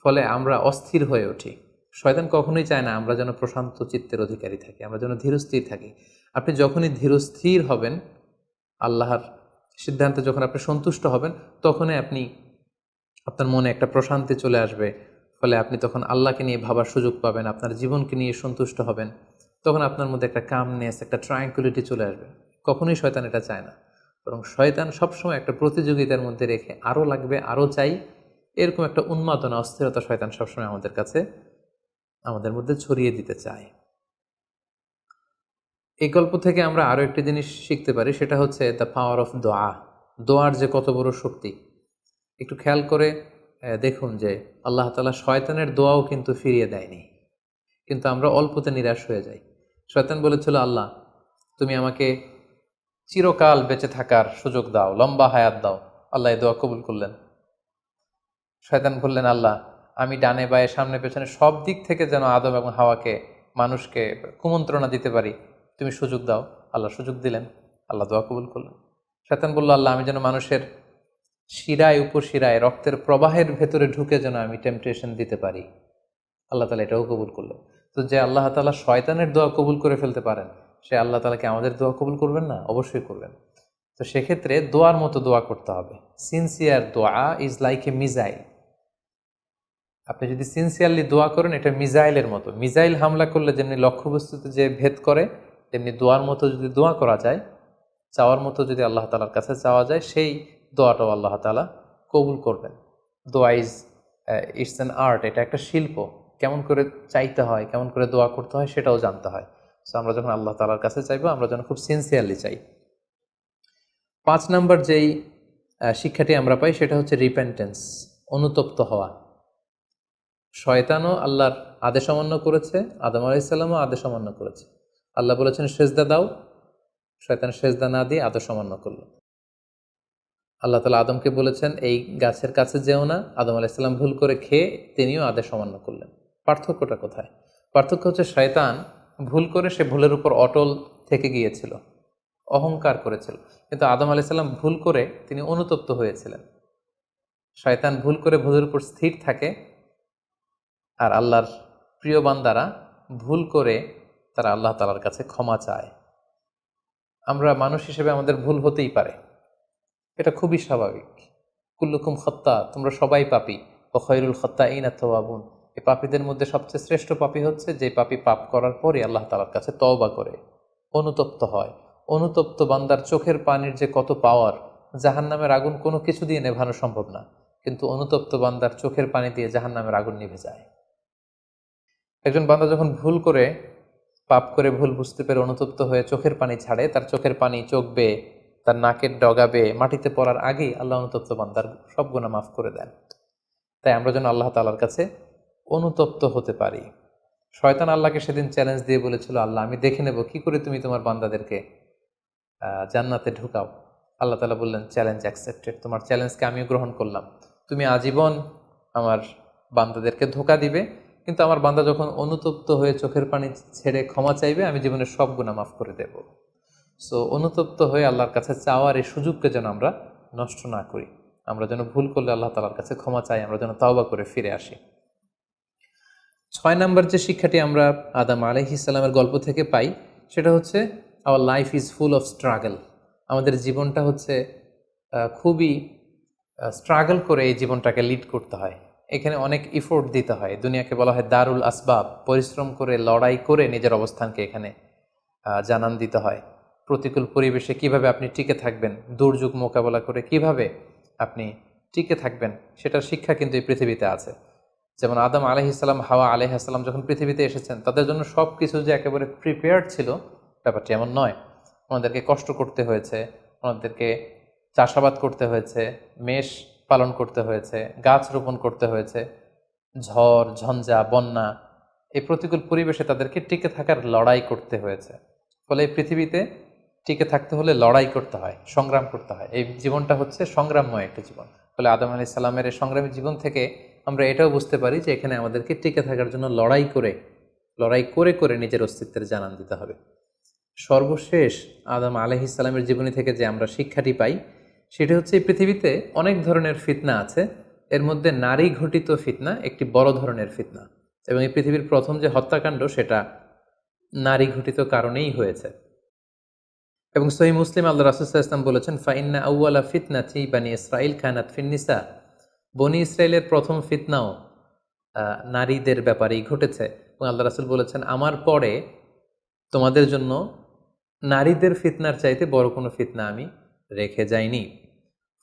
ফলে আমরা অস্থির হয়ে উঠি। শয়তান কখনোই চায় না আমরা যেন প্রশান্ত চিত্তের অধিকারী থাকি, আমরা যেন ধীরস্থির থাকি। আপনি যখনই ধীরস্থির হবেন, আল্লাহর সিদ্ধান্তে যখন আপনি সন্তুষ্ট হবেন, তখনই আপনার মনে একটা প্রশান্তি চলে আসবে। ফলে আপনি তখন আল্লাহকে নিয়ে ভাবার সুযোগ পাবেন, আপনার জীবনকে নিয়ে সন্তুষ্ট হবেন। তখন আপনার মধ্যে একটা কামনেস, একটা ট্রায়াঙ্কুলিটি চলে আসবে। কখনোই শয়তান এটা চায় না, বরং শয়তান সবসময় একটা প্রতিযোগিতার মধ্যে রেখে আরও লাগবে, আরও চাই, এরকম একটা উন্মাদনা, অস্থিরতা শয়তান সবসময় আমাদের মধ্যে ছড়িয়ে দিতে চায়। এই গল্প থেকে আমরা আরও একটি জিনিস শিখতে পারি, সেটা হচ্ছে দ্য পাওয়ার অফ দোয়া। দোয়ার যে কত বড় শক্তি। একটু খেয়াল করে দেখুন যে আল্লাহ তাআলা শয়তানের দোয়াও কিন্তু ফিরিয়ে দেয়নি, কিন্তু আমরা অল্পতে নিরাশ হয়ে যাই। শয়তান বলেছিল, আল্লাহ তুমি আমাকে চিরকাল বেঁচে থাকার সুযোগ দাও, লম্বা হায়াত দাও। আল্লাহ এই দোয়া কবুল করলেন। শয়তান বললেন, আল্লাহ আমি ডানে বায়ে সামনে পেছনে সব দিক থেকে যেন আদম এবং হাওয়াকে, মানুষকে কুমন্ত্রণা দিতে পারি, তুমি সুযোগ দাও। আল্লাহ সুযোগ দিলেন, আল্লাহ দোয়া কবুল করলেন। শয়তান বলল, আল্লাহ আমি যেন মানুষের শিরায় উপশিরায় রক্তের প্রবাহের ভেতরে ঢুকে যেন আমি টেম্পটেশন দিতে পারি। আল্লাহ তালা এটাও কবুল করলেন। তো যে আল্লাহ তালা শয়তানের দোয়া কবুল করে ফেলতে পারেন, সে আল্লাহ তালাকে আমাদের দোয়া কবুল করবেন না? অবশ্যই করবেন। তো সেক্ষেত্রে দোয়ার মতো দোয়া করতে হবে। সিনসিয়ার দোয়া ইজ লাইক এ মিজাইল। আপনি যদি সিনসিয়ারলি দোয়া করেন, এটা মিজাইলের মতো। মিজাইল হামলা করলে যেমনি লক্ষ্যবস্তুতে যে ভেদ করে, তেমনি দোয়ার মতো যদি দোয়া করা যায়, চাওয়ার মতো যদি আল্লাহ তালার কাছে চাওয়া যায়, সেই দোয়াটাও আল্লাহ তালা কবুল করবেন। দোয়া ইটস অ্যান আর্ট, এটা একটা শিল্প। কেমন করে চাইতে হয়, কেমন করে দোয়া করতে হয়, সেটাও জানতে হয়। সো আমরা যখন আল্লাহ তালার কাছে চাইবো, আমরা যেন খুব সিনসিয়ারলি চাই। 5 নম্বর যেই শিক্ষাটি আমরা পাই, সেটা হচ্ছে রিপেন্টেন্স, অনুতপ্ত হওয়া। শয়তানও আল্লাহর আদেশ অমান্য করেছে, আদম আলাইহিস সালামও আদেশ অমান্য করেছে। আল্লাহ বলেছেন সেজদা দাও, শয়তান সেজদা না দিয়ে আদেশ অমান্য করলো। আল্লাহ তাআলা আদমকে বলেছেন এই গাছের কাছে যেও না, আদম আলাইহিস সালাম ভুল করে খেয়ে তিনিও আদেশ অমান্য করলেন। পার্থক্যটা কোথায়? পার্থক্য হচ্ছে শয়তান ভুল করে সে ভুলের উপর অটল থেকে গিয়েছিল, অহংকার করেছিল। কিন্তু আদম আলাইহিস সালাম ভুল করে তিনি অনুতপ্ত হয়েছিলেন। শয়তান ভুল করে ভুলের উপর স্থির থাকে, আর আল্লাহর প্রিয় বান্দারা ভুল করে তারা আল্লাহ তাআলার কাছে ক্ষমা চায়। আমরা মানুষ হিসেবে আমাদের ভুল হতেই পারে, এটা খুবই স্বাভাবিক। কুল্লুকুম খত্তা, তোমরা সবাই পাপী। ও খয়রুল খত্তাইনা তাওয়াবুন, এই পাপীদের মধ্যে সবচেয়ে শ্রেষ্ঠ পাপী হচ্ছে যে পাপী পাপ করার পরই আল্লাহ তাআলার কাছে তওবা করে, অনুতপ্ত হয়। অনুতপ্ত বান্দার চোখের পানির যে কত পাওয়ার, জাহান্নামের আগুন কোনো কিছু দিয়ে নেভানো সম্ভব না, কিন্তু অনুতপ্ত বান্দার চোখের পানি দিয়ে জাহান্নামের আগুন নিভে যায়। একজন বান্দা যখন ভুল করে, পাপ করে, ভুল বুঝতে পেরে অনুতপ্ত হয়ে চোখের পানি ছাড়ে, তার চোখের পানি চোখ বেয়ে, তার নাকের ডগা বেয়ে মাটিতে পড়ার আগেই আল্লাহ অনুতপ্ত বান্দার সব গুনাহ মাফ করে দেন। তাই আমরা যেন আল্লাহ তাআলার কাছে অনুতপ্ত হতে পারি। শয়তান আল্লাহকে সেদিন চ্যালেঞ্জ দিয়ে বলেছিল, আল্লাহ আমি দেখে নেব কি করে তুমি তোমার বান্দাদেরকে জান্নাতে ঢুকাও। আল্লাহ তাআলা বললেন, চ্যালেঞ্জ অ্যাকসেপ্টেড, তোমার চ্যালেঞ্জকে আমিও গ্রহণ করলাম। তুমি আজীবন আমার বান্দাদেরকে ধোঁকা দিবে, কিন্তু আমার বান্দা যখন অনুতপ্ত হয়ে চোখের পানি ছেড়ে ক্ষমা চাইবে, আমি জীবনের সব গুনাহ মাফ করে দেব। সো অনুতপ্ত হয়ে আল্লাহর কাছে চাওয়ার এই সুযোগকে যেন আমরা নষ্ট না করি। আমরা যেন ভুল করলে আল্লাহ তাআলার কাছে ক্ষমা চাই, আমরা যেন তাওবা করে ফিরে আসি। 6 নম্বর যে শিক্ষাটি আমরা আদম আলাইহিস সালামের গল্প থেকে পাই সেটা হচ্ছে our life is full of struggle. আমাদের জীবনটা হচ্ছে খুবই স্ট্রাগল করে এই জীবনটাকে লিড করতে হয়। এখানে অনেক ইফোর্ট দিতে হয়। দুনিয়াকে বলা হয় দারুল আসবাব, পরিশ্রম করে লড়াই করে নিজের অবস্থানকে এখানে জানান দিতে হয়। প্রতিকূল পরিবেশে কিভাবে আপনি টিকে থাকবেন, দুর্যোগ মোকাবেলা করে কিভাবে আপনি টিকে থাকবেন, সেটার শিক্ষা কিন্তু এই পৃথিবীতে আছে। যেমন আদম আলাইহিসসালাম, হাওয়া আলাইহিসসালাম যখন পৃথিবীতে এসেছেন, তাদের জন্য সব কিছু যে একেবারে প্রিপেয়ার্ড ছিল ব্যাপারটি এমন নয়। ওনাদেরকে কষ্ট করতে হয়েছে, ওনাদেরকে চাষাবাদ করতে হয়েছে, মেষ পালন করতে হয়েছে, গাছ রোপণ করতে হয়েছে, ঝড় ঝঞ্ঝা বন্যা, এই প্রতিকূল পরিবেশে তাদেরকে টিকে থাকার লড়াই করতে হয়েছে। ফলে এই পৃথিবীতে টিকে থাকতে হলে লড়াই করতে হয়, সংগ্রাম করতে হয়। এই জীবনটা হচ্ছে সংগ্রামময় একটা জীবন। ফলে আদম আলাইহিস সালামের এই সংগ্রামী জীবন থেকে আমরা এটাও বুঝতে পারি যে এখানে আমাদেরকে টিকে থাকার জন্য লড়াই করে করে নিজের অস্তিত্বের জানান দিতে হবে। সর্বশেষ আদম আলাইহিস সালামের জীবনী থেকে যে আমরা শিক্ষাটি পাই সেটি হচ্ছে এই পৃথিবীতে অনেক ধরনের ফিতনা আছে, এর মধ্যে নারী ঘটিত ফিতনা একটি বড় ধরনের ফিতনা, এবং এই পৃথিবীর প্রথম যে হত্যাকাণ্ড সেটা নারী ঘটিত কারণেই হয়েছে। এবং সহিহ মুসলিম আল্লাহ রাসূল সাল্লাল্লাহু আলাইহি ওয়াসাল্লাম বলেছেন, ফাইন্না আউওয়ালা ফিতনাতি বানি ইসরাঈল কানাত ফিন্নিসা, বনি ইসরায়েলের প্রথম ফিতনাও নারীদের ব্যাপারেই ঘটেছে। এবং আল্লাহ রাসূল বলেছেন, আমার পরে তোমাদের জন্য নারীদের ফিতনার চাইতে বড় কোনো ফিতনা আমি রেখে যাইনি।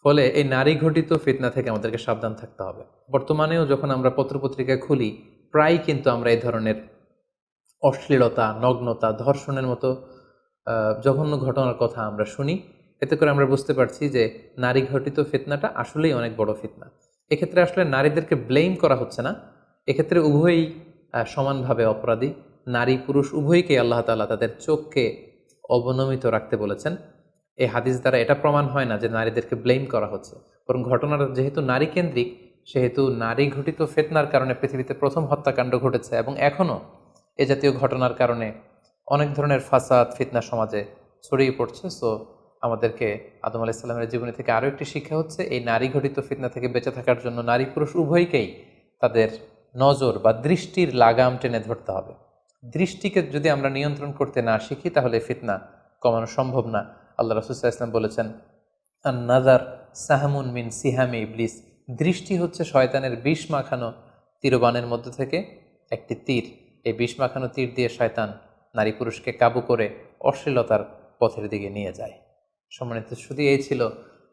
ফলে এই নারী ঘটিত ফিতনা থেকে আমাদেরকে সাবধান থাকতে হবে। বর্তমানেও যখন আমরা পত্রপত্রিকা খুলি, প্রায় কিন্তু আমরা এই ধরনের অশ্লীলতা, নগ্নতা, ধর্ষণের মতো জঘন্য ঘটনার কথা আমরা শুনি। এতে করে আমরা বুঝতে পারছি যে নারী ঘটিত ফিতনাটা আসলেই অনেক বড় ফিতনা। এক্ষেত্রে আসলে নারীদেরকে ব্লেম করা হচ্ছে না, এক্ষেত্রে উভয়ই সমানভাবে অপরাধী। নারী পুরুষ উভয়কেই আল্লাহ তাআলা তাদের চোখকে অবনমিত রাখতে বলেছেন। এই হাদিস দ্বারা এটা প্রমাণ হয় না যে নারীদেরকে ব্লেম করা হচ্ছে, বরং ঘটনাটা যেহেতু নারী কেন্দ্রিক, সেহেতু নারী ঘটিত ফিতনার কারণে পৃথিবীতে প্রথম হত্যাকাণ্ড ঘটেছে, এবং এখনও এ জাতীয় ঘটনার কারণে অনেক ধরনের ফাসাদ ফিতনা সমাজে ছড়িয়ে পড়ছে। সো আমাদেরকে আদম আলাইহিস সালামের জীবনী থেকে আরও একটি শিক্ষা হচ্ছে, এই নারী ঘটিত ফিতনা থেকে বেঁচে থাকার জন্য নারী পুরুষ উভয়কেই তাদের নজর বা দৃষ্টির লাগাম টেনে ধরতে হবে। দৃষ্টিকে যদি আমরা নিয়ন্ত্রণ করতে না শিখি তাহলে ফিতনা কমানো সম্ভব না। আল্লাহ রাসূল সাল্লাল্লাহু আলাইহি ওয়াসাল্লাম বলেছেন, আন নাযার সাহমুন মিন সিহামি ইবলিস, দৃষ্টি হচ্ছে শয়তানের বিষ মাখানো তীরবানের মধ্যে থেকে একটি তীর। এই বিষ মাখানো তীর দিয়ে শয়তান নারী পুরুষকে কাবু করে অশ্লীলতার পথের দিকে নিয়ে যায়। সম্মানিত শুধু এই ছিল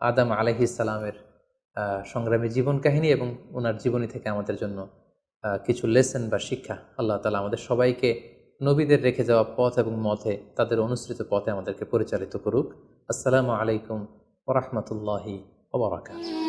আদম আলাইহিস সালামের সংগ্রামী জীবন কাহিনী, এবং ওনার জীবনী থেকে আমাদের জন্য কিছু লেসন বা শিক্ষা। আল্লাহ তাআলা আমাদের সবাইকে নবীদের রেখে যাওয়া পথ এবং মতে, তাদের অনুসৃত পথে আমাদেরকে পরিচালিত করুক। আসসালামু আলাইকুম ওয়া রাহমাতুল্লাহি ওয়া বারাকাতুহু।